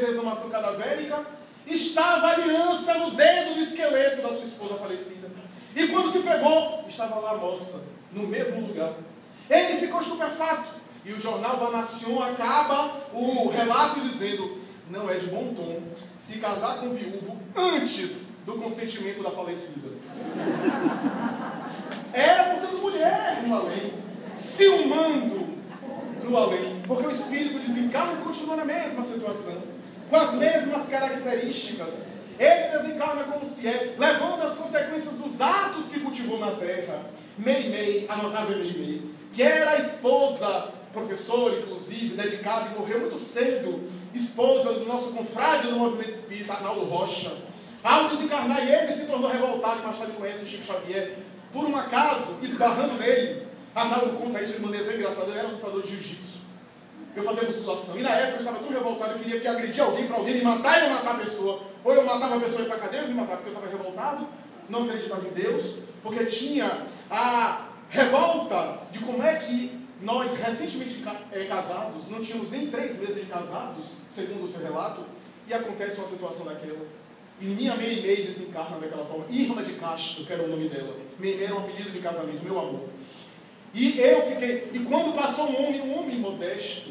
a exumação cadavérica, estava a aliança no dedo do esqueleto da sua esposa falecida. E quando se pegou, estava lá a moça, no mesmo lugar. Ele ficou estupefato. E o jornal La Nación acaba o relato dizendo: não é de bom tom se casar com o viúvo antes do consentimento da falecida. Era, portanto, mulher no além, ciumando no além, porque o espírito desencarna e continua na mesma situação, com as mesmas características. Ele desencarna como se é, levando as consequências dos atos que cultivou na terra. Meimei, a notável Meimei, que era a esposa, professora inclusive, dedicada e morreu muito cedo, esposa do nosso confrade do movimento espírita, Arnaldo Rocha. Ao desencarnar, ele se tornou revoltado, e mais tarde conhece Chico Xavier, por um acaso, esbarrando nele. Arnaldo conta isso de maneira bem engraçada. Eu era lutador de jiu-jitsu, eu fazia musculação, e na época eu estava tão revoltado, eu queria que agredir alguém para alguém me matar e eu matar a pessoa. Ou eu matava a pessoa e ia para a cadeia, ou me matava, porque eu estava revoltado, não acreditava em Deus, porque tinha a revolta de como é que nós, recentemente casados, não tínhamos nem 3 meses de casados, segundo o seu relato, e acontece uma situação daquela. E minha Meimei desencarna daquela forma. Irma de Castro, que era o nome dela. Meimei era um apelido de casamento, meu amor. E quando passou um homem modesto,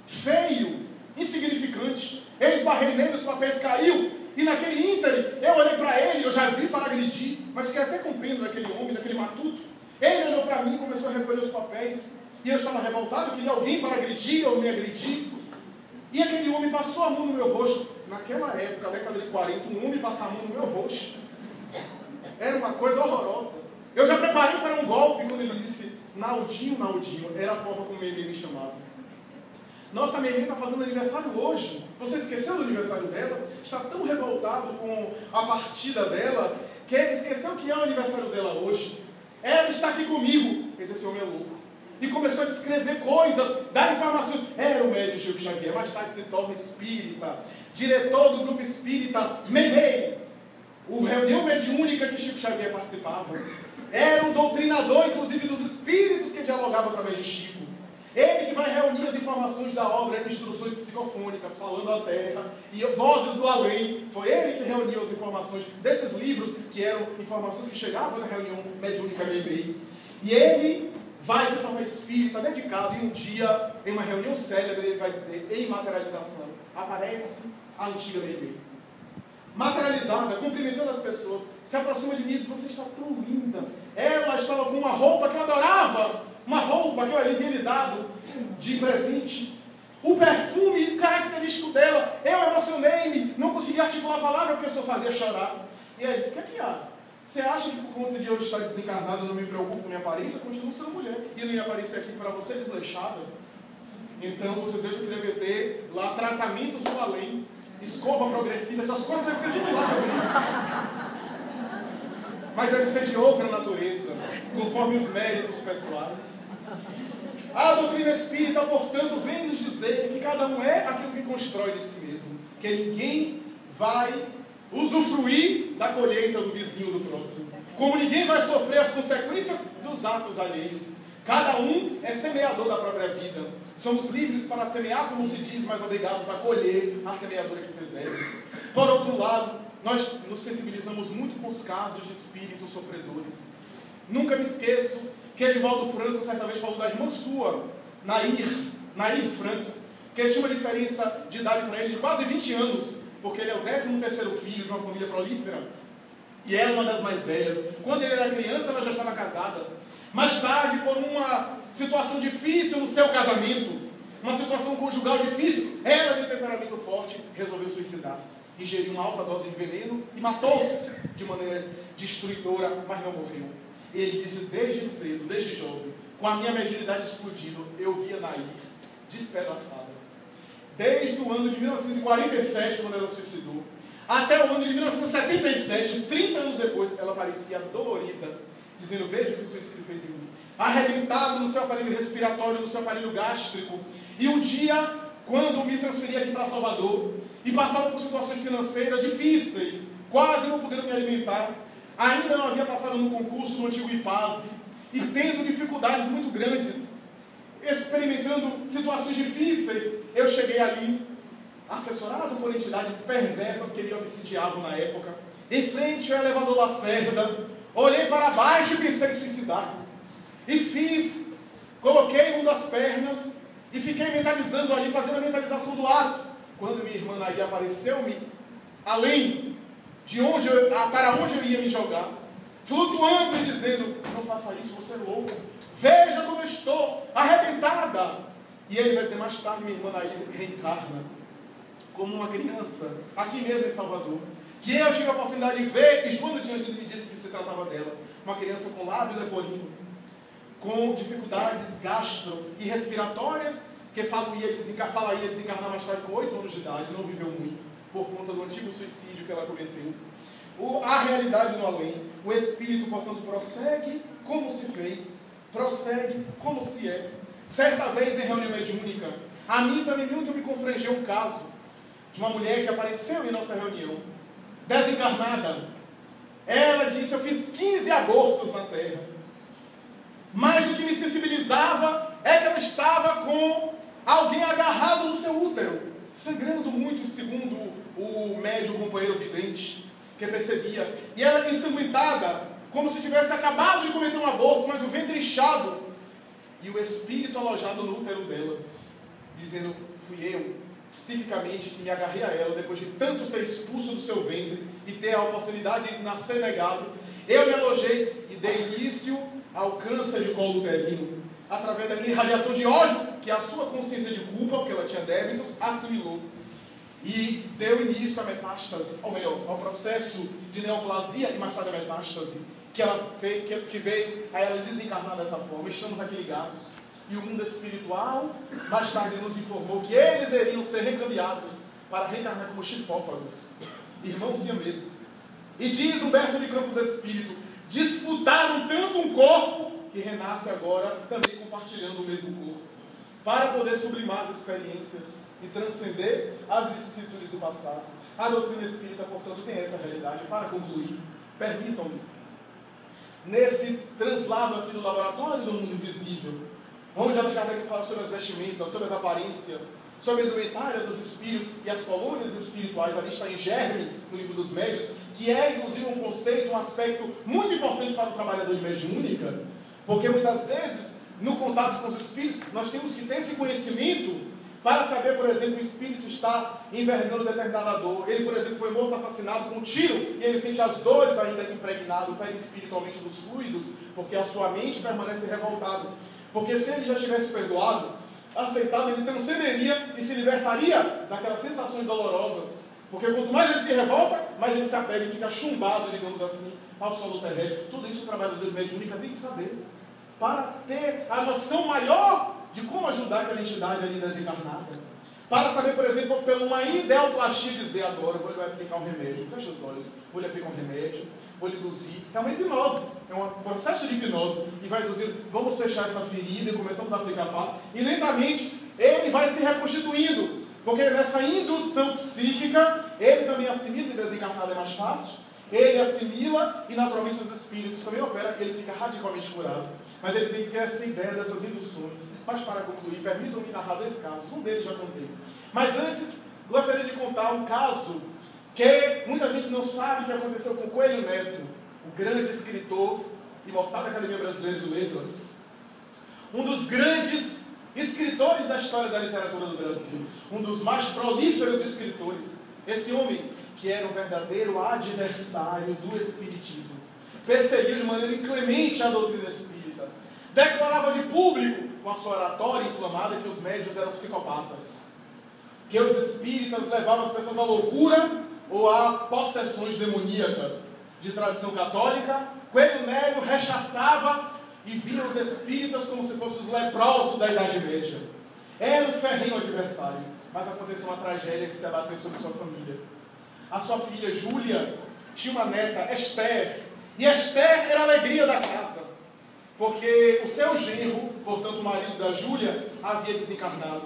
feio, insignificante, eu esbarrei nele, os papéis caiu, e naquele ínterim, eu olhei para ele, eu já vi para agredir, mas fiquei até com pena daquele homem, daquele matuto. Ele olhou para mim e começou a recolher os papéis, e eu estava revoltado, eu queria alguém para agredir ou me agredir. E aquele homem passou a mão no meu rosto. Naquela época, década de 40, um homem passar a mão no meu rosto era uma coisa horrorosa. Eu já preparei para um golpe quando ele disse Naldinho, Naldinho. Era a forma como ele me chamava. Nossa, a minha irmã está fazendo aniversário hoje. Você esqueceu do aniversário dela? Está tão revoltado com a partida dela que esqueceu que é o aniversário dela hoje. Ela está aqui comigo. Esse homem é louco. E começou a descrever coisas, dar informações. Era o médium Chico Xavier, mais tarde se torna espírita, diretor do grupo espírita Memei, o reunião mediúnica que Chico Xavier participava. Era o doutrinador, inclusive, dos espíritos que dialogavam através de Chico. Ele que vai reunir as informações da obra Instruções Psicofônicas, Falando à Terra e Vozes do Além. Foi ele que reuniu as informações desses livros, que eram informações que chegavam na reunião mediúnica Memei. E ele vai se tornar espírita, dedicado, e um dia, em uma reunião célebre, ele vai dizer, em materialização, aparece a antiga Memei. Materializada, cumprimentando as pessoas, se aproxima de mim e diz, você está tão linda. Ela estava com uma roupa que eu adorava, uma roupa que eu havia lhe dado de presente. O perfume característico dela, eu emocionei-me, não consegui articular a palavra porque eu só fazia chorar. E ela disse, o que é que há? Você acha que por conta de eu estar desencarnado eu não me preocupo com minha aparência? Eu continuo sendo mulher. E não ia aparecer aqui para você desleixada? Então vocês vejam que deve ter lá tratamentos do além, escova progressiva, essas coisas devem ter tudo lá. Mas deve ser de outra natureza, conforme os méritos pessoais. A doutrina espírita, portanto, vem nos dizer que cada um é aquilo que constrói de si mesmo. Que ninguém vai usufruir da colheita do vizinho do próximo. Como ninguém vai sofrer as consequências dos atos alheios. Cada um é semeador da própria vida. Somos livres para semear, como se diz, mas obrigados a colher a semeadura que fizemos. Por outro lado, nós nos sensibilizamos muito com os casos de espíritos sofredores. Nunca me esqueço que Edivaldo Franco certa vez falou da irmã sua, Nair Franco, que ele tinha uma diferença de idade para ele de quase 20 anos, porque ele é o 13º filho de uma família prolífera, e ela é uma das mais velhas. Quando ele era criança, ela já estava casada. Mais tarde, por uma situação difícil no seu casamento, uma situação conjugal difícil, ela, de temperamento forte, resolveu suicidar-se. Ingeriu uma alta dose de veneno e matou-se de maneira destruidora, mas não morreu. Ele disse, desde cedo, desde jovem, com a minha mediunidade explodindo, eu via Nair despedaçada. Desde o ano de 1947, quando ela suicidou, até o ano de 1977, 30 anos depois, ela parecia dolorida, dizendo, veja o que o suicídio fez em mim. Arrebentado no seu aparelho respiratório, no seu aparelho gástrico. E um dia, quando me transferi aqui para Salvador, e passava por situações financeiras difíceis, quase não podendo me alimentar, ainda não havia passado no concurso do antigo IPASE, e tendo dificuldades muito grandes, experimentando situações difíceis, eu cheguei ali, assessorado por entidades perversas que me obsidiavam na época, em frente ao elevador Lacerda, olhei para baixo e pensei em suicidar. E coloquei uma das pernas e fiquei mentalizando ali, fazendo a mentalização do ato. Quando minha irmã Nair apareceu-me, além de para onde eu ia me jogar, flutuando e dizendo, não faça isso, você é louco, veja como eu estou, arrebentada. E ele vai dizer mais tarde, minha irmã Nair reencarna como uma criança, aqui mesmo em Salvador, que eu tive a oportunidade de ver, e Joana de Ângelo me disse que se tratava dela, uma criança com lábio leporino, com dificuldades gastro e respiratórias, que ia desencarnar mais tarde com 8 anos de idade, não viveu muito, por conta do antigo suicídio que ela cometeu. A realidade no além, o espírito, portanto, prossegue como se fez, prossegue como se é. Certa vez, em reunião mediúnica, a mim também muito me confrangeu um caso de uma mulher que apareceu em nossa reunião, desencarnada. Ela disse, eu fiz 15 abortos na Terra, mas o que me sensibilizava é que ela estava com alguém agarrado no seu útero, sangrando muito, segundo o médium companheiro vidente, que percebia. E ela ensanguentada, como se tivesse acabado de cometer um aborto, mas o ventre inchado. e o espírito alojado no útero dela, dizendo: fui eu, psiquicamente, que me agarrei a ela, depois de tanto ser expulso do seu ventre e ter a oportunidade de nascer negado, eu me alojei e dei início ao câncer de colo uterino, através da minha irradiação de ódio, que a sua consciência de culpa, porque ela tinha débitos, assimilou. E deu início à metástase, ou melhor, ao processo de neoplasia e mais tarde a metástase, que veio a ela desencarnar dessa forma. Estamos aqui ligados. E o mundo espiritual, mais tarde, nos informou que eles iriam ser recambiados para reencarnar como chifópagos, irmãos siameses. E diz Humberto de Campos Espírito: disputaram tanto um corpo que renasce agora também compartilhando o mesmo corpo, para poder sublimar as experiências e transcender as vicissitudes do passado. A doutrina espírita, portanto, tem essa realidade. Para concluir, permitam-me, nesse translado aqui do laboratório do mundo invisível, onde a Kardec fala sobre as vestimentas, sobre as aparências, sobre a indumentária dos espíritos e as colônias espirituais, ali está em germe no livro dos médios, que é inclusive um conceito, um aspecto muito importante para o trabalhador de mediúnica, porque muitas vezes, no contato com os espíritos, nós temos que ter esse conhecimento para saber, por exemplo, o espírito está envergando determinada dor. Ele, por exemplo, foi morto, assassinado com um tiro, e ele sente as dores ainda impregnado perispiritualmente dos fluidos, porque a sua mente permanece revoltada. Porque se ele já tivesse perdoado, aceitado, ele transcenderia e se libertaria daquelas sensações dolorosas. Porque quanto mais ele se revolta, mais ele se apega e fica chumbado, digamos assim, ao solo terrestre. Tudo isso o trabalhador de mediúnica tem que saber, para ter a noção maior de como ajudar aquela entidade ali desencarnada. Para saber, por exemplo, pela uma ideoplastia, dizer: agora vou lhe aplicar um remédio, fecha os olhos, vou lhe aplicar um remédio, vou lhe induzir. É uma hipnose, é um processo de hipnose, e vai induzir: vamos fechar essa ferida, e começamos a aplicar fácil, e lentamente ele vai se reconstituindo, porque nessa indução psíquica, ele também assimila, e desencarnado é mais fácil, ele assimila, e naturalmente os espíritos também operam, e ele fica radicalmente curado. Mas ele tem que ter essa ideia dessas induções. Mas para concluir, permitam-me narrar dois casos. Um deles já contei. Mas antes, gostaria de contar um caso que muita gente não sabe que aconteceu com Coelho Neto, o grande escritor, imortal da Academia Brasileira de Letras. Um dos grandes escritores da história da literatura do Brasil. Um dos mais prolíferos escritores. Esse homem que era um verdadeiro adversário do espiritismo. Perseguia de maneira inclemente a doutrina espírita. Declarava de público, com a sua oratória inflamada, que os médiuns eram psicopatas, que os espíritas levavam as pessoas à loucura ou a possessões demoníacas. De tradição católica, Coelho Nélio rechaçava e via os espíritas como se fossem os leprosos da Idade Média. Era um ferrenho adversário, mas aconteceu uma tragédia que se abateu sobre sua família. A sua filha Júlia tinha uma neta, Esther, e Esther era a alegria da casa, porque o seu genro, portanto o marido da Júlia, havia desencarnado.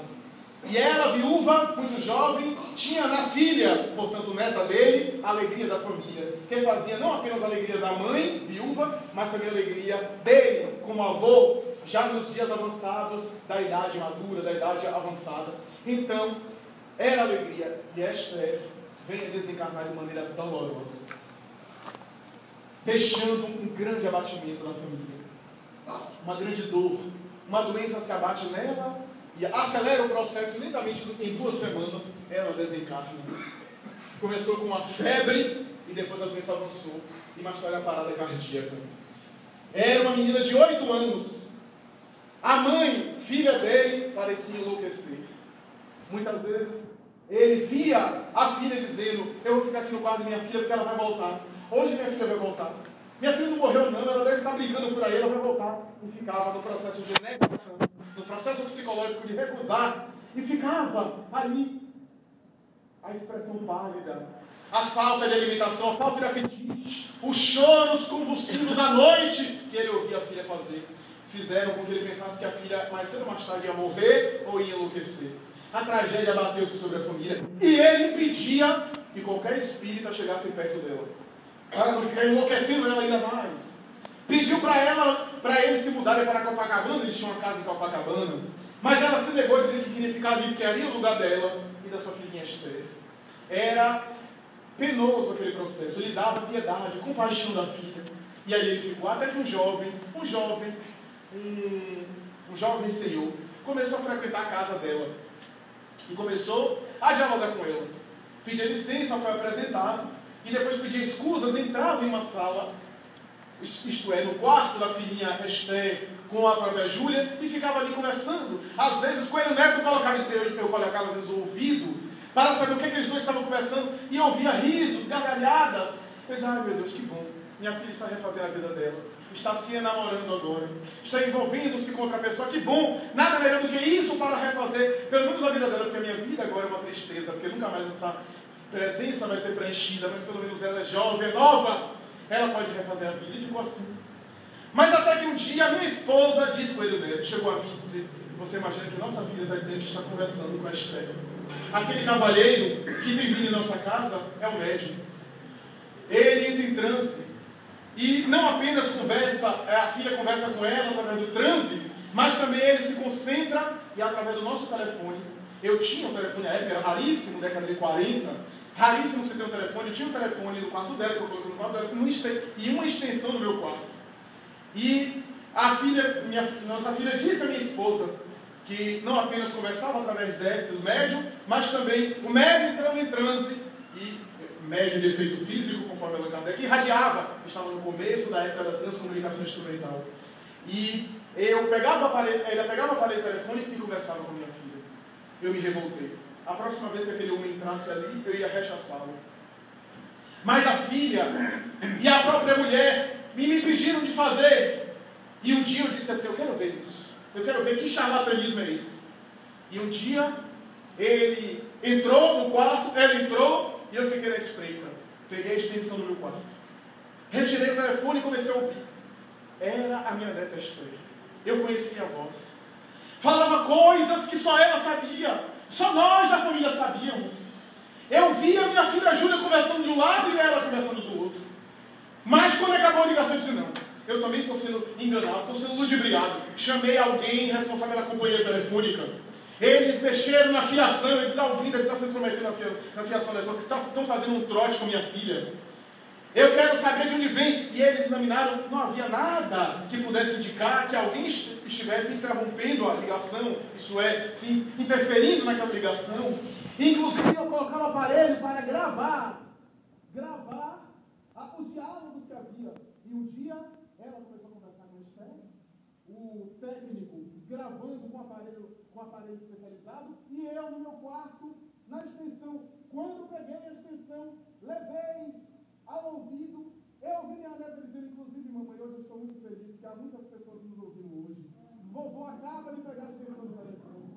E ela, viúva, muito jovem, tinha na filha, portanto neta dele, a alegria da família, que fazia não apenas a alegria da mãe, viúva, mas também a alegria dele, como avô, já nos dias avançados da idade madura, da idade avançada. Então, era a alegria. E Esther vem a desencarnar de maneira dolorosa, deixando um grande abatimento na família. Uma grande dor, uma doença se abate nela e acelera o processo lentamente. Em 2 semanas ela desencarna. Começou com uma febre e depois a doença avançou e mais tarde a parada cardíaca. Era uma menina de 8 anos. A mãe, filha dele, parecia enlouquecer. Muitas vezes ele via a filha dizendo: eu vou ficar aqui no quarto de minha filha porque ela vai voltar. Hoje minha filha vai voltar. Minha filha não morreu não, ela deve estar brincando por aí, ela vai voltar. E ficava no processo de negação, no processo psicológico de recusar, e ficava ali. A expressão pálida, a falta de alimentação, a falta de apetite, os choros convulsivos à noite que ele ouvia a filha fazer, fizeram com que ele pensasse que a filha mais cedo ou mais tarde ia morrer ou ia enlouquecer. A tragédia abateu-se sobre a família e ele impedia que qualquer espírita chegasse perto dela, para não ficar enlouquecendo ela ainda mais. Pediu para ele se mudarem para Copacabana, eles tinham uma casa em Copacabana, mas ela se negou, dizendo que queria ficar ali, porque ali é o lugar dela e da sua filhinha Esther. Era penoso aquele processo, ele dava piedade, compaixão da filha, e aí ele ficou, até que um jovem, um jovem senhor, começou a frequentar a casa dela e começou a dialogar com ela. Pedia licença, foi apresentado e depois pedia escusas, entrava em uma sala, isto é, no quarto da filhinha Esther com a própria Júlia, e ficava ali conversando. Às vezes, Coelho Neto colocava, eu colocava às vezes o ouvido para saber o que eles dois estavam conversando, e eu ouvia risos, gargalhadas. Eu dizia, ai meu Deus, que bom, minha filha está refazendo a vida dela, está se enamorando agora, está envolvendo-se com outra pessoa, que bom, nada melhor do que isso para refazer, pelo menos a vida dela, porque a minha vida agora é uma tristeza, porque nunca mais essa presença vai ser preenchida, mas pelo menos ela é jovem, é nova, ela pode refazer a vida. E ficou assim. Mas até que um dia a minha esposa disse com ele mesmo, chegou a mim e disse, você imagina que nossa filha está dizendo que está conversando com a Esther. Aquele cavalheiro que tem vindo em nossa casa é o médium. Ele entra em transe. E não apenas conversa, a filha conversa com ela através do transe, mas também ele se concentra e através do nosso telefone. Eu tinha um telefone na época, era raríssimo, década de 40, raríssimo você ter um telefone. Eu tinha um telefone no quarto dela, que eu coloquei no quarto dela, e uma extensão no meu quarto. E a filha, nossa filha disse à minha esposa que não apenas conversava através do médium, mas também o médium entrando em transe, e médium de efeito físico, conforme Allan Kardec, irradiava. Estava no começo da época da transcomunicação instrumental. E eu pegava o aparelho, ela pegava o aparelho telefônico e conversava com a minha filha. Eu me revoltei. A próxima vez que aquele homem entrasse ali, eu ia rechaçá-lo. Mas a filha e a própria mulher me pediram de fazer. E um dia eu disse assim, eu quero ver isso. Eu quero ver que charlatanismo é esse. E um dia ele entrou no quarto, ela entrou e eu fiquei na espreita. Peguei a extensão do meu quarto. Retirei o telefone e comecei a ouvir. Era a minha neta Esther. Eu conhecia a voz. Falava coisas que só ela sabia. Só nós da família sabíamos. Eu via a minha filha Júlia conversando de um lado e ela conversando do outro. Mas quando acabou a ligação, eu disse, não, eu também estou sendo enganado, estou sendo ludibriado. Chamei alguém responsável pela companhia telefônica. Eles mexeram na fiação, eles alguém deve estar se intrometendo na fiação eletrônica, estão fazendo um trote com minha filha. Eu quero saber de onde vem. E eles examinaram, não havia nada que pudesse indicar que alguém estivesse interrompendo a ligação, isso é, sim, interferindo naquela ligação. Inclusive eu colocar o aparelho para gravar os diálogos que havia. E um dia ela começou a conversar com o Esther, o técnico gravando com aparelho especializado, e eu no meu quarto, na extensão. Quando peguei a extensão, levei ao ouvido, eu ouvi minha neta dizendo, inclusive, mamãe, hoje eu estou muito feliz, que há muitas pessoas nos ouvindo hoje. Vovô acaba de pegar a extensão do telefone.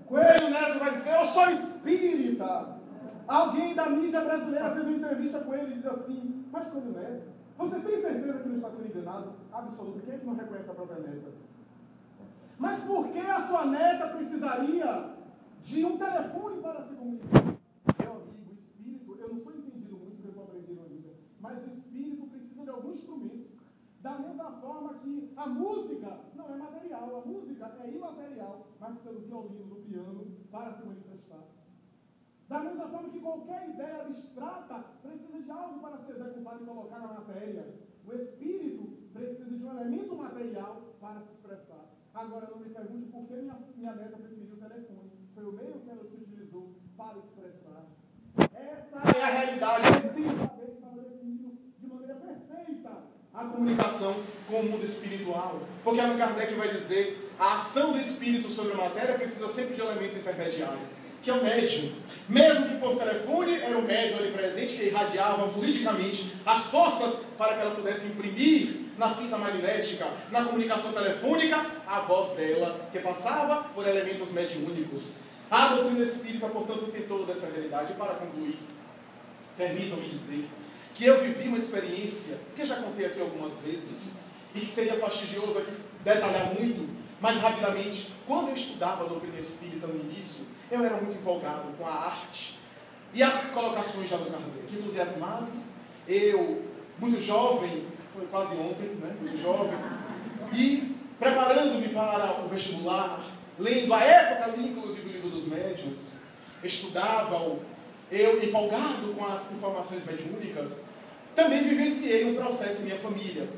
Coelho Neto vai dizer, eu sou espírita. Alguém da mídia brasileira fez uma entrevista com ele e diz assim, mas Coelho Neto, você tem certeza que não está sendo enganado? Absoluto, quem é que não reconhece a própria neta? Mas por que a sua neta precisaria de um telefone para se comunicar? Meu amigo, o espírito, eu não sou entendido muito porque eu estou aprendendo ainda, mas o espírito precisa de algum instrumento. Da mesma forma que a música não é material, a música é imaterial, mas precisa do violino, do piano, para se manifestar. Da mesma forma que qualquer ideia abstrata precisa de algo para ser executado e colocar na matéria. O espírito precisa de um elemento material para se expressar. Agora não me pergunte por que minha neta preferiu o telefone. Foi o meio que ela se utilizou para expressar. Essa é a realidade. Precisamente estava definindo de maneira perfeita a comunicação com o mundo espiritual. Porque Allan Kardec vai dizer, a ação do espírito sobre a matéria precisa sempre de elemento intermediário, que é o médium. Mesmo que por telefone, era o médium ali presente que irradiava fluidicamente as forças para que ela pudesse imprimir na fita magnética, na comunicação telefônica, a voz dela, que passava por elementos mediúnicos. A doutrina espírita, portanto, tem toda essa realidade. E para concluir, permitam-me dizer que eu vivi uma experiência, que já contei aqui algumas vezes, e que seria fastidioso aqui detalhar muito, mas rapidamente, quando eu estudava a doutrina espírita no início, eu era muito empolgado com a arte e as colocações de Allan Kardec, entusiasmado. Eu, muito jovem, foi quase ontem, né? Muito jovem, e preparando-me para o vestibular, lendo a época ali, inclusive, o livro dos médiuns, estudava, eu empolgado com as informações mediúnicas, também vivenciei um processo em minha família.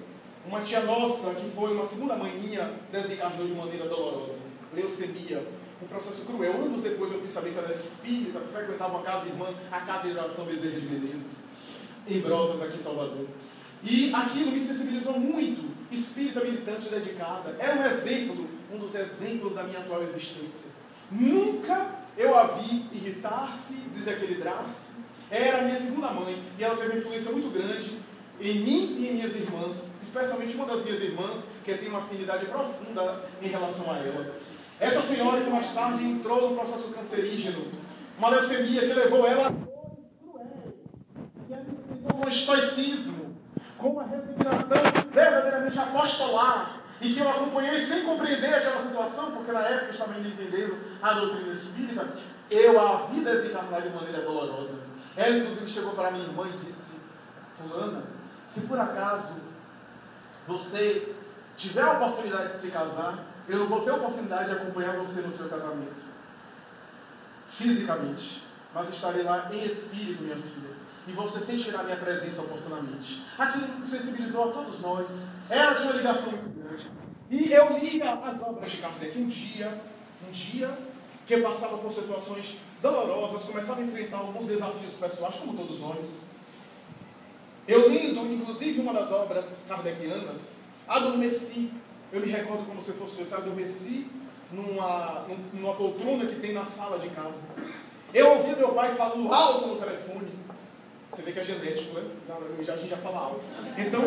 Uma tia nossa, que foi uma segunda mãe minha, desencarnou de maneira dolorosa. Leucemia, um processo cruel. Anos depois eu fui saber que ela era espírita, frequentava uma casa irmã, a Casa de Oração Bezerra de Menezes, em Brotas, aqui em Salvador. E aquilo me sensibilizou muito. Espírita militante dedicada. É um exemplo, um dos exemplos da minha atual existência. Nunca eu a vi irritar-se, desequilibrar-se. Era a minha segunda mãe e ela teve uma influência muito grande em mim e em minhas irmãs, especialmente uma das minhas irmãs, que tem uma afinidade profunda em relação a ela. Essa senhora que mais tarde entrou no processo cancerígeno, uma leucemia que levou ela a dores cruéis, que ela com um estoicismo, com uma resignação verdadeiramente apostolar, e que eu acompanhei sem compreender aquela situação, porque na época eu estava ainda entendendo a doutrina espírita, eu a vi desencarnar de maneira dolorosa. Ela inclusive chegou para minha irmã e disse: fulana, se por acaso você tiver a oportunidade de se casar, eu não vou ter a oportunidade de acompanhar você no seu casamento, fisicamente, mas estarei lá em espírito, minha filha, e você sentirá minha presença oportunamente. Aquilo sensibilizou a todos nós. Ela tinha uma ligação muito grande. E eu lia as obras de Kardec. Um dia que eu passava por situações dolorosas, começava a enfrentar alguns desafios pessoais, como todos nós. Eu lendo, inclusive, uma das obras kardecianas, adormeci. Eu me recordo como se fosse eu adormeci numa poltrona que tem na sala de casa. Eu ouvi meu pai falando alto no telefone. Você vê que é genético, né? A gente já fala alto. Então,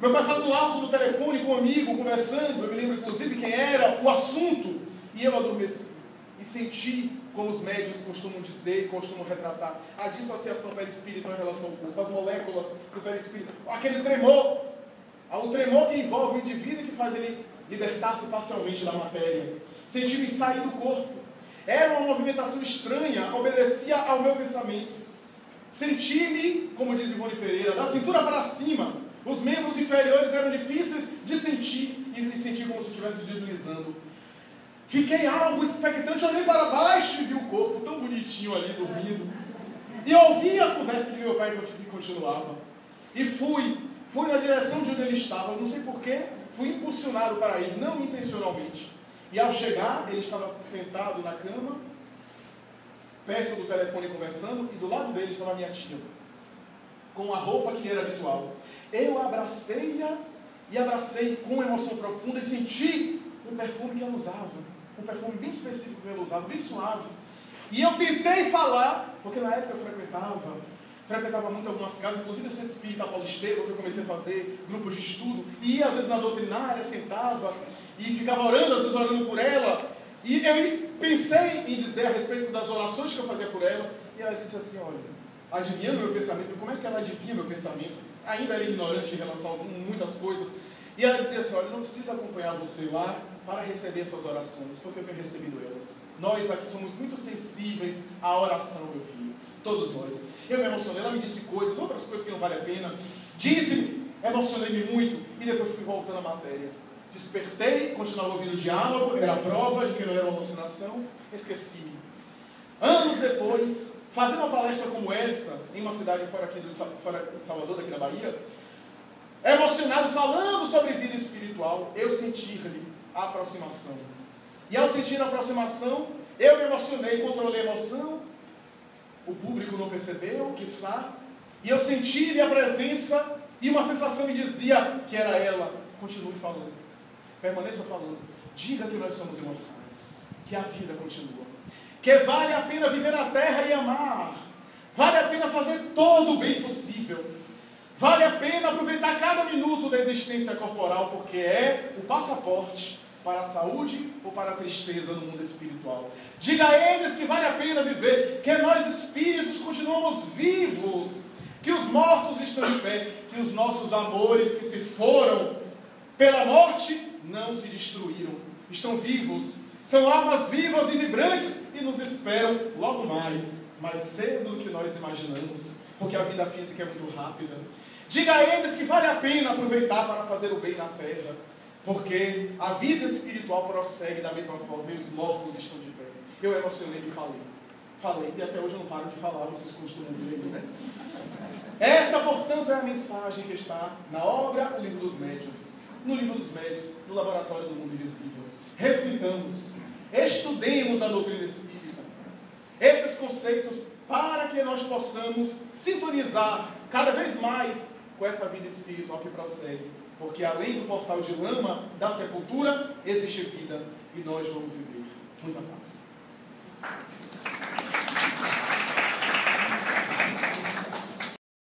meu pai falando alto no telefone com um amigo, conversando. Eu me lembro, inclusive, quem era, o assunto. E eu adormeci. E senti, como os médios costumam dizer, costumam retratar, a dissociação perispiritual em relação ao corpo, as moléculas do perispírito, aquele tremor, o tremor que envolve o indivíduo e que faz ele libertar-se parcialmente da matéria. Senti-me sair do corpo. Era uma movimentação estranha, obedecia ao meu pensamento. Senti-me, como diz Ivone Pereira, da cintura para cima. Os membros inferiores eram difíceis de sentir e me senti como se estivesse deslizando. Fiquei algo expectante, olhei para baixo e vi o corpo tão bonitinho ali dormindo. E ouvi a conversa de meu pai que continuava. E fui na direção de onde ele estava, não sei porquê, fui impulsionado para ir, não intencionalmente. E ao chegar, ele estava sentado na cama, perto do telefone conversando, e do lado dele estava a minha tia, com a roupa que lhe era habitual. Eu abracei-a e abracei com emoção profunda e senti um perfume que ela usava. Um perfume bem específico que ela usava, bem suave. E eu tentei falar, porque na época eu frequentava muito algumas casas, inclusive no Centro Espírita Paulisteiro, que eu comecei a fazer grupos de estudo, e ia às vezes na doutrinária, sentava, e ficava orando, às vezes orando por ela, e eu pensei em dizer a respeito das orações que eu fazia por ela, e ela disse assim, olha, adivinhando meu pensamento, como é que ela adivinha meu pensamento? Ainda era ignorante em relação a muitas coisas, e ela dizia assim, olha, não preciso acompanhar você lá para receber suas orações, porque eu tenho recebido elas. Nós aqui somos muito sensíveis à oração, meu filho, todos nós. Eu me emocionei, ela me disse coisas, outras coisas que não vale a pena, disse-me, emocionei-me muito, e depois fui voltando à matéria. Despertei, continuava ouvindo o diálogo, era a prova de que não era uma alucinação, esqueci-me. Anos depois, fazendo uma palestra como essa, em uma cidade fora de Salvador, daqui na Bahia, emocionado, falando sobre vida espiritual, eu senti-lhe a aproximação. E ao sentir a aproximação, eu me emocionei, controlei a emoção, o público não percebeu, quiçá, e eu senti-lhe a presença, e uma sensação me dizia que era ela. Continue falando, permaneça falando, diga que nós somos imortais, que a vida continua, que vale a pena viver na terra e amar, vale a pena fazer todo o bem possível, vale a pena aproveitar cada minuto da existência corporal, porque é o passaporte para a saúde ou para a tristeza no mundo espiritual. Diga a eles que vale a pena viver, que nós espíritos continuamos vivos, que os mortos estão em pé, que os nossos amores que se foram pela morte não se destruíram, estão vivos, são almas vivas e vibrantes e nos esperam logo mais cedo do que nós imaginamos, porque a vida física é muito rápida. Diga a eles que vale a pena aproveitar para fazer o bem na terra, porque a vida espiritual prossegue da mesma forma e os mortos estão de pé. Eu emocionei e falei, e até hoje eu não paro de falar, vocês costumam ver, né? Essa, portanto, é a mensagem que está na obra O Livro dos Médiuns. No Livro dos Médiuns, no Laboratório do Mundo Invisível. Reflitamos, estudemos a doutrina espírita. Esses conceitos para que nós possamos sintonizar cada vez mais com essa vida espiritual que prossegue. Porque além do portal de lama da sepultura, existe vida. E nós vamos viver. Muita paz.